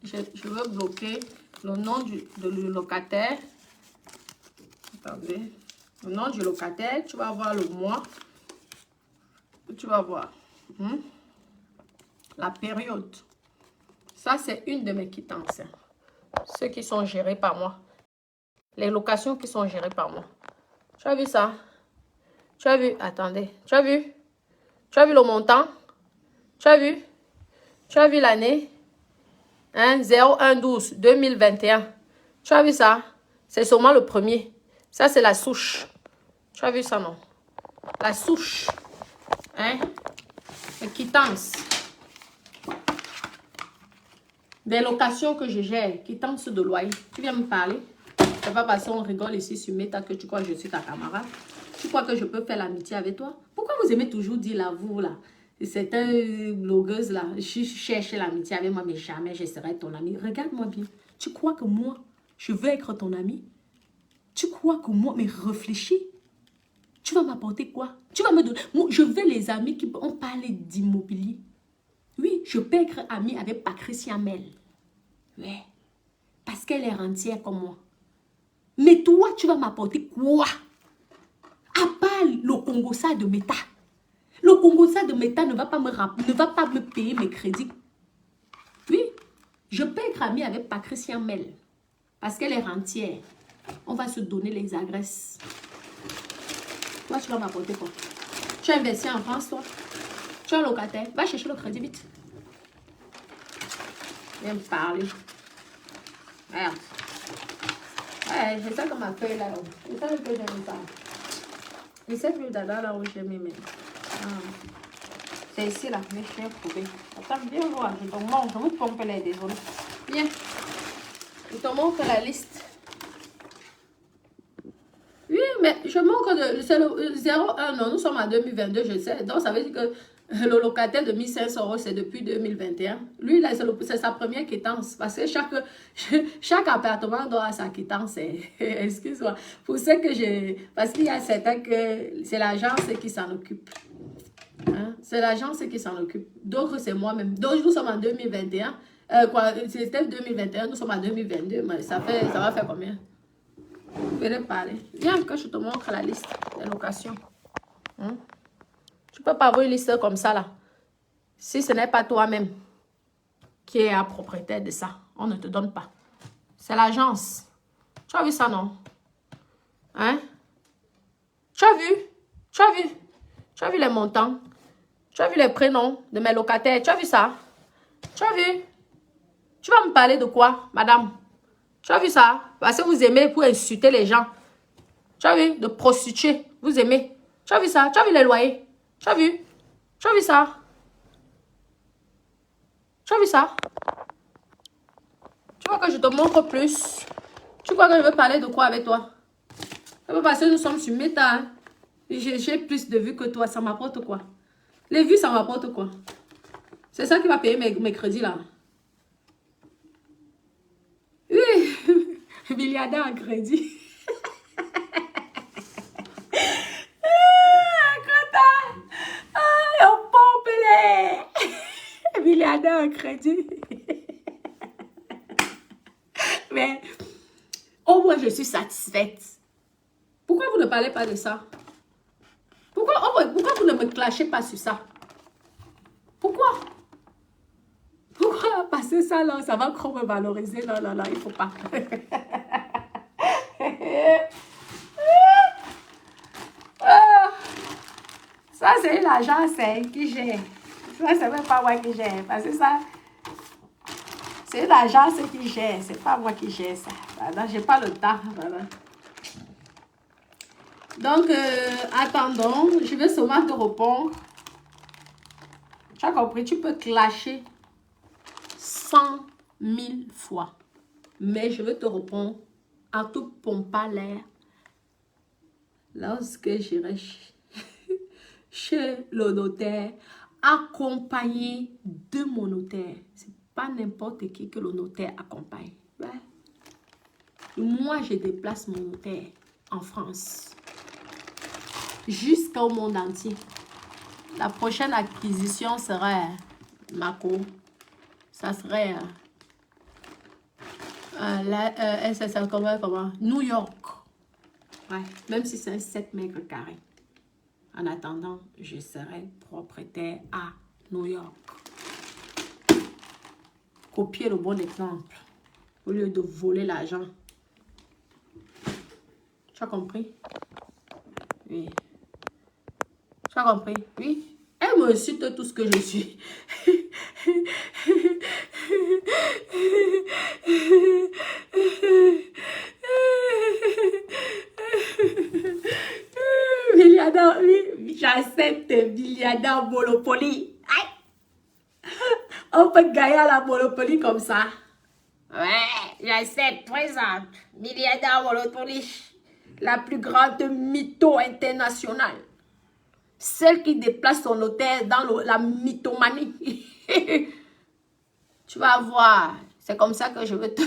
Je veux bloquer le nom de le locataire. Attendez. Le nom du locataire, tu vas voir le mois. Tu vas voir. La période. Ça, c'est une de mes quittances. Ceux qui sont gérés par moi. Les locations qui sont gérées par moi. Tu as vu ça? Tu as vu? Attendez. Tu as vu? Tu as vu le montant? Tu as vu? Tu as vu l'année? 01/12 2021. Tu as vu ça? C'est seulement le premier. Ça, c'est la souche. Tu as vu ça, non? La souche. Les quittances. Des locations que je gère. Quittances de loyer. Tu viens me parler? C'est pas parce qu'on rigole ici sur Meta que tu crois que je suis ta camarade. Tu crois que je peux faire l'amitié avec toi? Pourquoi vous aimez toujours dire là, vous là? C'est un blogueuse là. Je cherche l'amitié avec moi, mais jamais je serai ton ami. Regarde-moi bien. Tu crois que moi, je veux être ton ami? Tu crois que moi, mais réfléchis. Tu vas m'apporter quoi? Tu vas me donner... Moi, je veux les amis qui ont parlé d'immobilier. Oui, je peux être amie avec Patricia Mel. Oui. Parce qu'elle est rentière comme moi. Mais toi, tu vas m'apporter quoi? À part le Congossa de Meta. Le Congossa de Meta ne va pas me payer mes crédits. Oui, je peux être amie avec Patricia Mel. Parce qu'elle est rentière. On va se donner les adresses. Toi, tu vas m'apporter quoi? Tu as investi en France, toi? Tu es un locataire. Va chercher le crédit vite. Viens me parler. Merde. Ouais, c'est ça comme ma feuille là. C'est ça que j'aime pas. Et cette feuille là où j'ai mis mes... C'est ici là, mais je vais trouver. Attends, viens voir, je te montre. Je vous pompe les désolé. Viens. Je te montre la liste. Oui, mais je montre de... C'est le 01, non, nous sommes en 2022, je sais. Donc ça veut dire que le locataire de 1500 €, c'est depuis 2021. Lui, là, c'est sa première quittance. Parce que chaque appartement doit avoir sa quittance. Excuse-moi. Pour ce que j'ai... Parce qu'il y a certains que c'est l'agence qui s'en occupe. Hein? C'est l'agence qui s'en occupe. D'autres, c'est moi-même. Donc, nous sommes en 2021. C'était 2021, nous sommes en 2022. Mais ça va faire combien? Je vais parler. Viens que je te montre la liste des locations. Tu peux pas avoir une liste comme ça là. Si ce n'est pas toi-même qui est un propriétaire de ça, on ne te donne pas. C'est l'agence. Tu as vu ça, non? Hein? Tu as vu? Tu as vu? Tu as vu les montants? Tu as vu les prénoms de mes locataires? Tu as vu ça? Tu as vu? Tu vas me parler de quoi, madame? Tu as vu ça? Parce que vous aimez pour insulter les gens. Tu as vu? De prostituer. Vous aimez. Tu as vu ça? Tu as vu les loyers? Tu as vu? Tu as vu ça? Tu as vu ça? Tu vois que je te montre plus. Tu crois que je veux parler de quoi avec toi? Ça peut passer, nous sommes sur Meta. Hein? J'ai plus de vues que toi. Ça m'apporte quoi? Les vues, ça m'apporte quoi? C'est ça qui va payer mes crédits là. Oui. Milliardaire en crédit. Milliardaire en crédit. Mais au moins je suis satisfaite. Pourquoi vous ne parlez pas de ça? Pourquoi vous ne me clashez pas sur ça? Pourquoi? Pourquoi? Parce que ça là, ça va trop me valoriser. Non, non, non, il ne faut pas. Ça c'est l'agence qui gère. Ça, c'est même pas moi qui gère. Parce que ça, c'est l'agence qui gère. C'est pas moi qui gère ça. Voilà, j'ai pas le temps. Voilà. Donc, attendons. Je vais seulement te répondre. Tu as compris? Tu peux clasher 100 000 fois. Mais je vais te répondre en tout pompant l'air. Lorsque j'irai chez le notaire, accompagné de mon notaire. C'est pas n'importe qui que le notaire accompagne. Ouais. Moi, je déplace mon notaire en France. Jusqu'au monde entier. La prochaine acquisition serait Mako. Ça serait comment? New York. Ouais, même si c'est un 7 mètres carrés. En attendant, je serai propriétaire à New York. Copier le bon exemple. Au lieu de voler l'argent. Tu as compris? Oui. Tu as compris? Oui. Elle me insulte tout ce que je suis. Milliardaire, oui, j'accepte milliardaire Monopoly. Aïe. On peut gagner à la Monopoly comme ça. Ouais, j'accepte, présente. Milliardaire Monopoly. La plus grande mytho internationale. Celle qui déplace son hôtel dans la mythomanie. Tu vas voir. C'est comme ça que je veux te...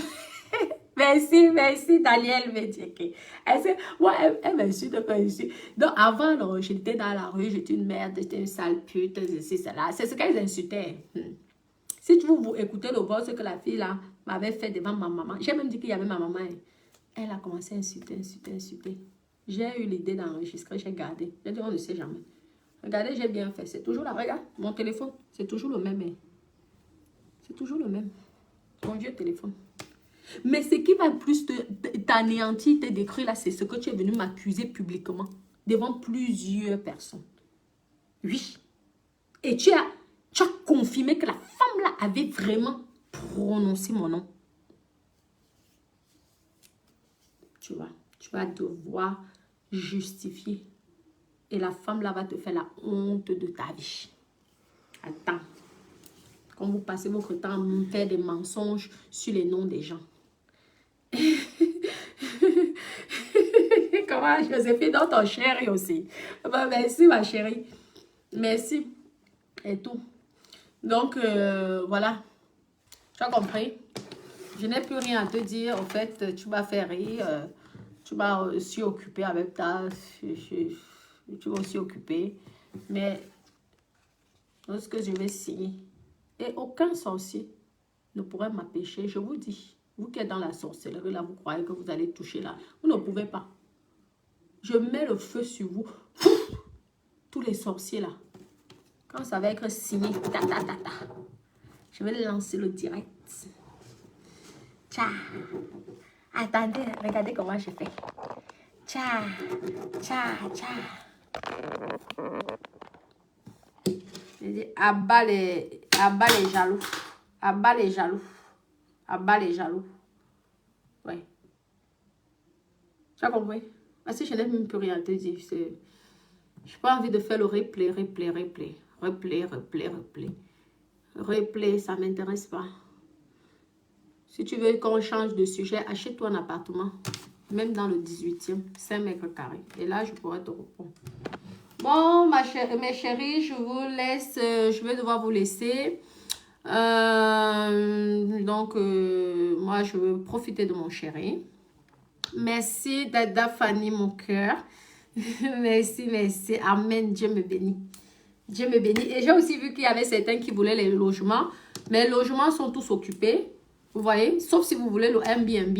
Merci, merci, Daniel Médiéké. Elle m'insulte quand je suis... Donc, avant, j'étais dans la rue, j'étais une merde, j'étais une sale pute, c'est cela. C'est ce qu'elles insultaient. Si vous écoutez le voix, ce que la fille là m'avait fait devant ma maman, j'ai même dit qu'il y avait ma maman. Elle a commencé à insulter, insulter, insulter. J'ai eu l'idée d'enregistrer, j'ai gardé. J'ai dit, on ne sait jamais. Regardez, j'ai bien fait. C'est toujours là, regarde, mon téléphone, c'est toujours le même. C'est toujours le même. Mon vieux téléphone. Mais ce qui va plus t'anéantir, te détruire là, c'est ce que tu es venu m'accuser publiquement. Devant plusieurs personnes. Oui. Et tu as confirmé que la femme là avait vraiment prononcé mon nom. Tu vois, tu vas devoir justifier. Et la femme là va te faire la honte de ta vie. Attends. Quand vous passez votre temps à faire des mensonges sur les noms des gens. Comment, Joséphine, dans ton chéri aussi. Ben, merci, ma chérie. Merci. Et tout. Donc, voilà. Tu as compris? Je n'ai plus rien à te dire. En fait, tu vas faire rire. Tu vas aussi occuper avec ta... Tu vas aussi occuper. Mais, lorsque je vais signer, et aucun sorcier ne pourrait m'empêcher, je vous dis. Vous qui êtes dans la sorcellerie, là, vous croyez que vous allez toucher là. Vous ne pouvez pas. Je mets le feu sur vous. Tous les sorciers là. Quand ça va être signé, je vais lancer le direct. Tcha. Attendez, regardez comment je fais. Tcha, tcha, tcha. Je dis, abat les jaloux. Abat les jaloux. Abat les jaloux. Ouais. Tu as compris? Parce que je n'ai même plus rien à te dire. Je n'ai pas envie de faire le replay. Replay, ça ne m'intéresse pas. Si tu veux qu'on change de sujet, achète-toi un appartement. Même dans le 18e, 5 mètres carrés. Et là, je pourrais te répondre. Bon, mes chéris, je vous laisse. Je vais devoir vous laisser. Donc, moi, je veux profiter de mon chéri. Merci, Dada Fanny, mon cœur. Merci, merci. Amen. Dieu me bénit. Dieu me bénit. Et j'ai aussi vu qu'il y avait certains qui voulaient les logements. Mais les logements sont tous occupés. Vous voyez? Sauf si vous voulez le Airbnb.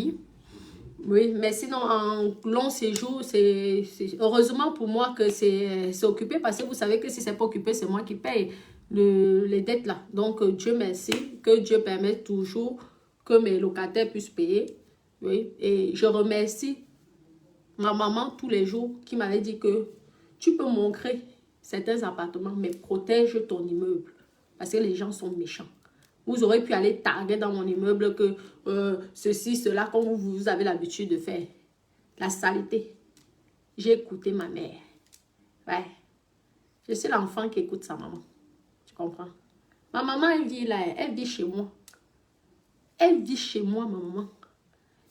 Oui, mais sinon, en long séjour, c'est heureusement pour moi que c'est occupé. Parce que vous savez que si c'est pas occupé, c'est moi qui paye les dettes là. Donc, Dieu merci. Que Dieu permette toujours que mes locataires puissent payer. Oui, et je remercie ma maman tous les jours qui m'avait dit que tu peux montrer certains appartements, mais protège ton immeuble. Parce que les gens sont méchants. Vous aurez pu aller taguer dans mon immeuble que ceci, cela, comme vous avez l'habitude de faire. La saleté. J'ai écouté ma mère. Ouais. Je suis l'enfant qui écoute sa maman. Tu comprends? Ma maman, elle vit là. Elle vit chez moi. Elle vit chez moi, ma maman.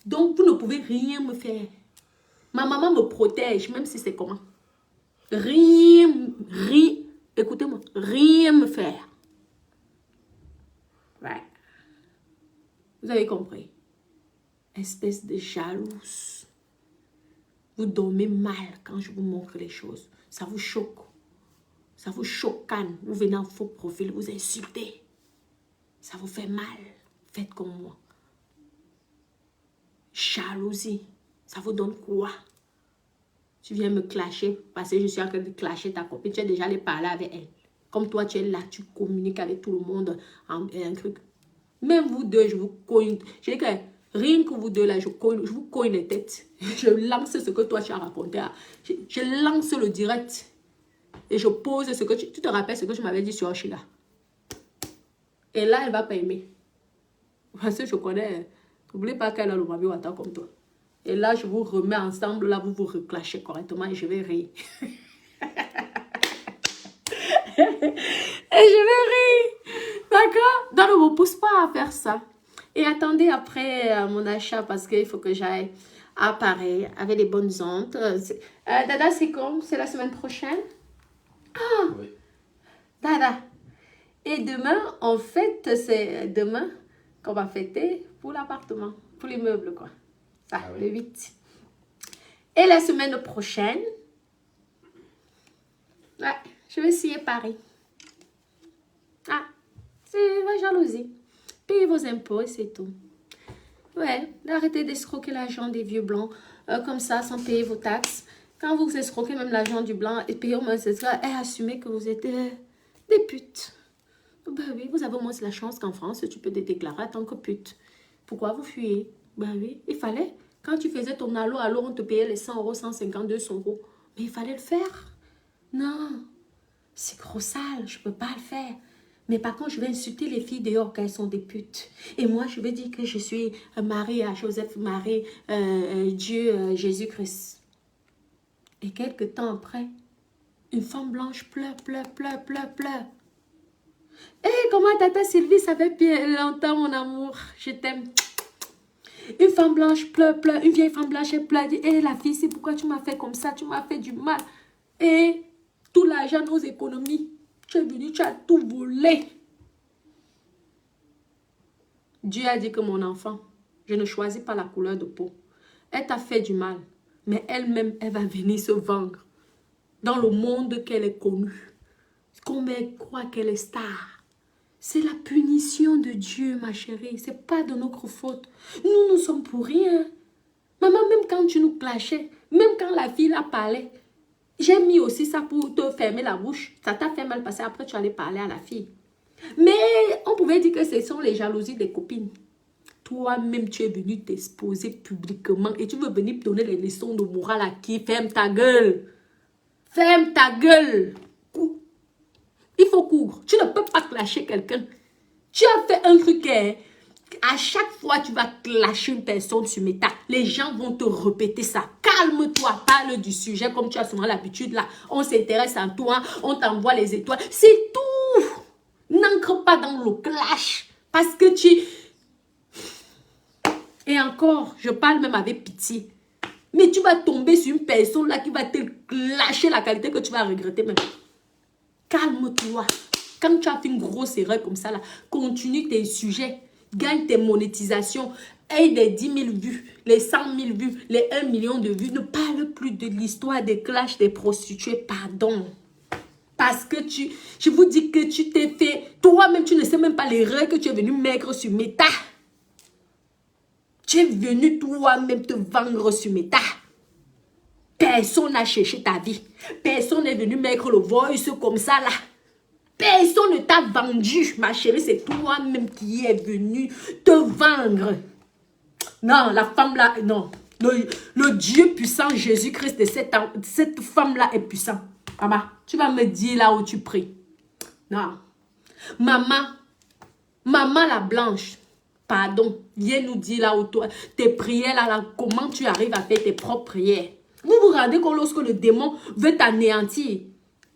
Donc, vous ne pouvez rien me faire. Ma maman me protège, même si c'est comment. Rien, écoutez-moi, rien me faire. Ouais. Vous avez compris? Espèce de jalouse. Vous dormez mal quand je vous montre les choses. Ça vous choque. Ça vous chocane. Vous venez en faux profil, vous insultez. Ça vous fait mal. Faites comme moi. Jalousie. Ça vous donne quoi? Tu viens me clasher parce que je suis en train de clasher ta copine. Tu es déjà allé parler avec elle. Comme toi, tu es là, tu communiques avec tout le monde. Un truc. Même vous deux, je vous cogne. Je dis que rien que vous deux là, je vous cogne les têtes. Je lance ce que toi tu as raconté. Je lance le direct. Et je pose ce que tu te rappelles ce que tu m'avais dit sur Sheila. Et là, elle va pas aimer. Parce que je connais. N'oublie pas qu'elle a le Mami Wata comme toi. Et là, je vous remets ensemble. Là, vous vous reclashez correctement et je vais rire. Et je vais rire. D'accord? Donc, ne me pousse pas à faire ça. Et attendez après mon achat parce qu'il faut que j'aille à Paris avec les bonnes ondes. Dada, c'est quand? C'est la semaine prochaine? Ah! Oui. Dada. Et demain, en fait, c'est demain qu'on va fêter pour l'appartement, pour l'immeuble, quoi. Ça, ah oui. Le 8. Et la semaine prochaine, ouais, je vais signer Paris. Ah, c'est la jalousie. Payez vos impôts et c'est tout. Ouais, arrêtez d'escroquer l'argent des vieux blancs comme ça, sans payer vos taxes. Quand vous escroquez même l'argent du blanc et payez au moins c'est ça, et assumez que vous êtes des putes. Ben oui, vous avez au moins la chance qu'en France, tu peux te déclarer en tant que pute. Pourquoi vous fuyez? Ben oui, il fallait. Quand tu faisais ton allô, on te payait les 100 euros, 150, 200 euros. Mais il fallait le faire. Non, c'est gros sale, je ne peux pas le faire. Mais par contre, je vais insulter les filles dehors qu'elles sont des putes. Et moi, je vais dire que je suis Marie à Joseph, Marie, Dieu, Jésus-Christ. Et quelques temps après, une femme blanche pleure. Hé, comment tata Sylvie, ça fait bien longtemps, mon amour. Je t'aime. Une femme blanche pleure. Une vieille femme blanche, elle pleure. Dit, hé, la fille, c'est pourquoi tu m'as fait comme ça? Tu m'as fait du mal. Et tout l'argent, nos économies. Tu es venu, tu as tout volé. Dieu a dit que mon enfant, je ne choisis pas la couleur de peau. Elle t'a fait du mal. Mais elle-même, elle va venir se vendre. Dans le monde qu'elle est connue. Comme elle croit qu'elle est star. C'est la punition de Dieu, ma chérie. Ce n'est pas de notre faute. Nous sommes pour rien. Maman, même quand tu nous clashais, même quand la fille a parlé, j'ai mis aussi ça pour te fermer la bouche. Ça t'a fait mal passer. Après, tu allais parler à la fille. Mais on pouvait dire que ce sont les jalousies des copines. Toi-même, tu es venu t'exposer publiquement et tu veux venir donner les leçons de morale à qui? Ferme ta gueule. Ferme ta gueule. Il faut couvrir. Tu ne peux pas clasher quelqu'un. Tu as fait un truc. À chaque fois, tu vas clasher une personne sur Meta. Les gens vont te répéter ça. Calme-toi. Parle du sujet comme tu as souvent l'habitude là. On s'intéresse à toi. On t'envoie les étoiles. C'est tout. N'entre pas dans le clash. Parce que tu... Et encore, je parle même avec pitié. Mais tu vas tomber sur une personne là qui va te clasher la qualité que tu vas regretter même. Calme-toi. Quand tu as fait une grosse erreur comme ça, là, continue tes sujets. Gagne tes monétisations. Aie les 10 000 vues, les 100 000 vues, les 1 million de vues. Ne parle plus de l'histoire des clashs des prostituées. Pardon. Parce que je vous dis que tu t'es fait... Toi-même, tu ne sais même pas l'erreur que tu es venu mettre sur Meta. Tu es venu toi-même te vendre sur Meta. Personne n'a cherché ta vie. Personne n'est venu mettre le voice comme ça là. Personne ne t'a vendu, ma chérie. C'est toi-même qui es venu te vendre. Non, la femme là, non. Le Dieu puissant, Jésus-Christ de cette femme-là est puissant. Maman, tu vas me dire là où tu pries. Non. Maman la blanche. Pardon, viens nous dire là où toi, tes prières là, comment tu arrives à faire tes propres prières. Vous vous rendez compte lorsque le démon veut t'anéantir.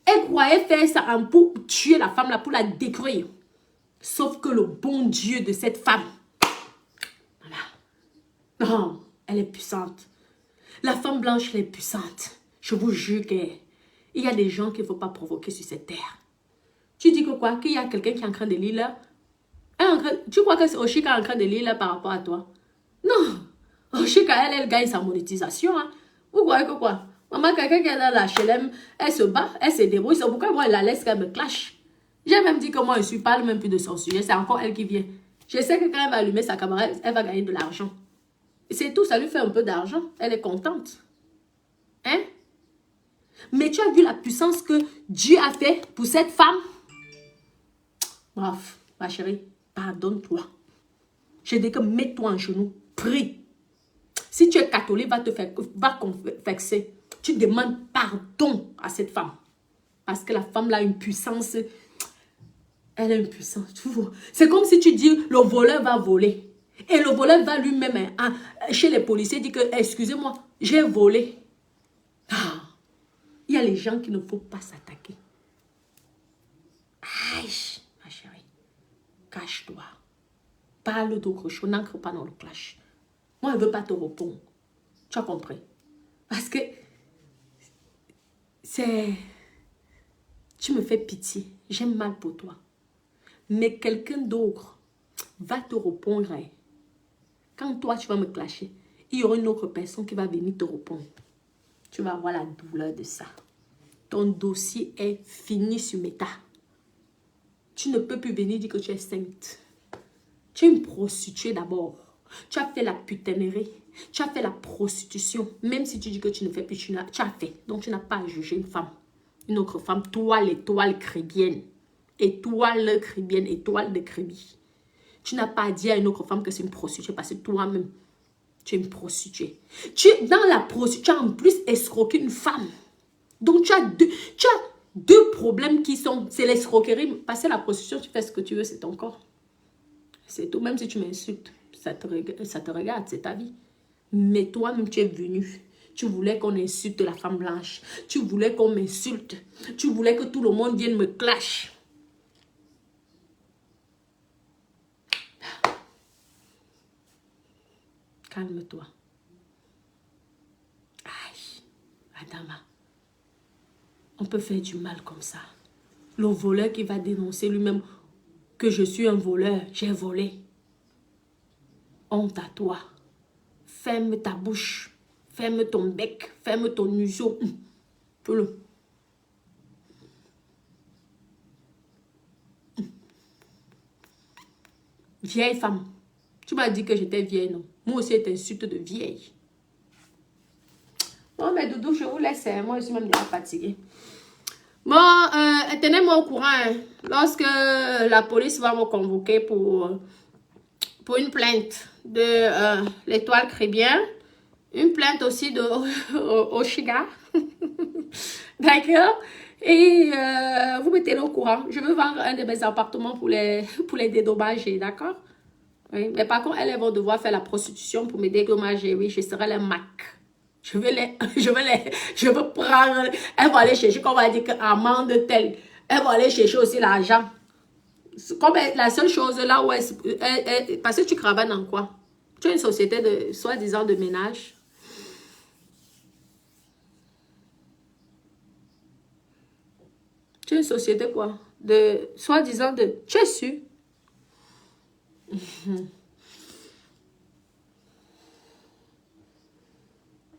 Elle croyait faire ça pour tuer la femme là, pour la détruire. Sauf que le bon Dieu de cette femme, voilà. Non, elle est puissante. La femme blanche, elle est puissante. Je vous jure qu'il y a des gens qu'il ne faut pas provoquer sur cette terre. Tu dis que quoi? Qu'il y a quelqu'un qui est en train de lire là? Tu crois que c'est Oshika en train de lire là par rapport à toi? Non. Oshika, elle gagne sa monétisation. Hein. Vous croyez que quoi? Maman, quelqu'un qui est dans la HLM, elle se bat, elle se débrouille. C'est pourquoi moi, elle la laisse qu'elle me clash. J'ai même dit que moi, je ne parle même plus de son sujet. C'est encore elle qui vient. Je sais que quand elle va allumer sa caméra, elle va gagner de l'argent. C'est tout, ça lui fait un peu d'argent. Elle est contente. Hein? Mais tu as vu la puissance que Dieu a fait pour cette femme? Bref, ma chérie, pardonne-toi. Je dis que mets-toi en genoux, prie. Si tu es catholique, va confesser. Tu demandes pardon à cette femme. Parce que la femme là a une puissance. Elle a une puissance. C'est comme si tu dis, le voleur va voler. Et le voleur va lui-même, chez les policiers, dire que, excusez-moi, j'ai volé. Ah, il y a les gens qui ne faut pas s'attaquer. Aïe, ma chérie, cache-toi. Parle d'autre chose, n'entre pas dans le clash. Moi, je ne veux pas te répondre. Tu as compris? Parce que tu me fais pitié. J'ai mal pour toi. Mais quelqu'un d'autre va te répondre. Quand toi, tu vas me clasher, il y aura une autre personne qui va venir te répondre. Tu vas avoir la douleur de ça. Ton dossier est fini sur méta. Tu ne peux plus venir dire que tu es sainte. Tu es une prostituée d'abord. Tu as fait la putainerie. Tu as fait la prostitution. Même si tu dis que tu ne fais plus, tu as fait. Donc tu n'as pas à juger une femme. Une autre femme. Toi, l'étoile chrétienne. Étoile chrétienne. Étoile de Crébie. Tu n'as pas à dire à une autre femme que c'est une prostituée. Parce que toi-même, tu es une prostituée. Dans la prostitution, tu as en plus escroqué une femme. Donc tu as deux problèmes qui sont... C'est l'escroquerie. Parce que la prostitution, tu fais ce que tu veux, c'est ton corps. C'est tout. Même si tu m'insultes, ça te regarde, c'est ta vie. Mais toi-même, tu es venu. Tu voulais qu'on insulte la femme blanche. Tu voulais qu'on m'insulte. Tu voulais que tout le monde vienne me clash. Calme-toi. Aïe, Adama. On peut faire du mal comme ça. Le voleur qui va dénoncer lui-même que je suis un voleur, j'ai volé. Honte à toi. Ferme ta bouche. Ferme ton bec. Ferme ton museau. Fais-le. Vieille femme. Tu m'as dit que j'étais vieille, non? Moi aussi, c'est insulte de vieille. Bon, mais Doudou, je vous laisse. Moi, je suis même déjà fatiguée. Bon, tenez-moi au courant. Hein, lorsque la police va me convoquer pour une plainte de l'étoile Crébien. Une plainte aussi de Oshiga. D'accord? Et vous mettez au courant. Je veux vendre un de mes appartements pour les dédommager. D'accord? Oui. Mais par contre, elles vont devoir faire la prostitution pour me dédommager. Oui, je serai les Mac. Je veux prendre. Elles vont aller chercher, comme on va dire, que amende telle. Elles vont aller chercher aussi l'argent. Comme la seule chose là où parce que tu travailles dans quoi? Tu as une société de soi-disant de ménage. Tu as une société quoi? De soi-disant de... Tu es sûr?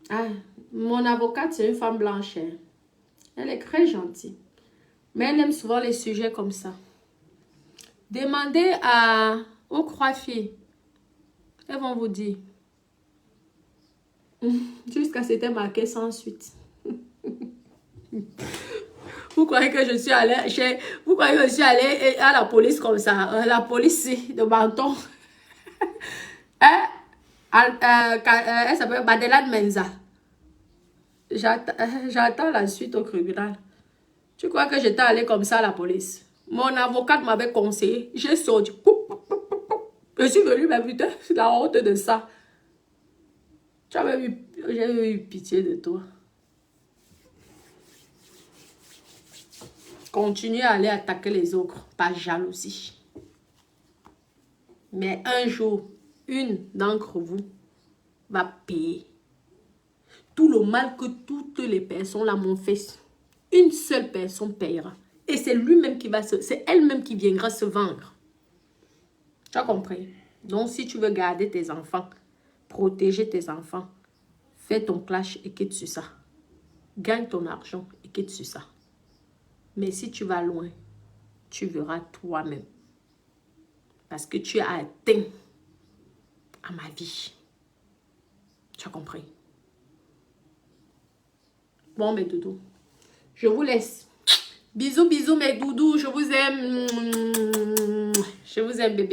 Ah, mon avocate, c'est une femme blanche. Hein. Elle est très gentille. Mais elle aime souvent les sujets comme ça. Demandez aux croix-filles. Elles vont vous dire. Jusqu'à c'était marqué sans suite. Vous croyez que je suis allée vous croyez que je suis allée à la police comme ça? La police de Menton. Elle s'appelle Madeleine Menza. J'attends la suite au tribunal. Tu crois que j'étais allée comme ça à la police? Mon avocate m'avait conseillé. J'ai sorti. Je suis venue, mais putain, la honte de ça. J'ai eu pitié de toi. Continuez à aller attaquer les autres par jalousie. Mais un jour, une d'entre vous va payer. Tout le mal que toutes les personnes là m'ont fait, une seule personne payera. Et c'est lui-même qui va c'est elle-même qui viendra se vendre. Tu as compris? Donc, si tu veux garder tes enfants, protéger tes enfants, fais ton clash et quitte sur ça. Gagne ton argent et quitte sur ça. Mais si tu vas loin, tu verras toi-même. Parce que tu as atteint à ma vie. Tu as compris? Bon, mais Doudou, Je vous laisse. Bisous, bisous mes doudous. Je vous aime. Je vous aime, bébé.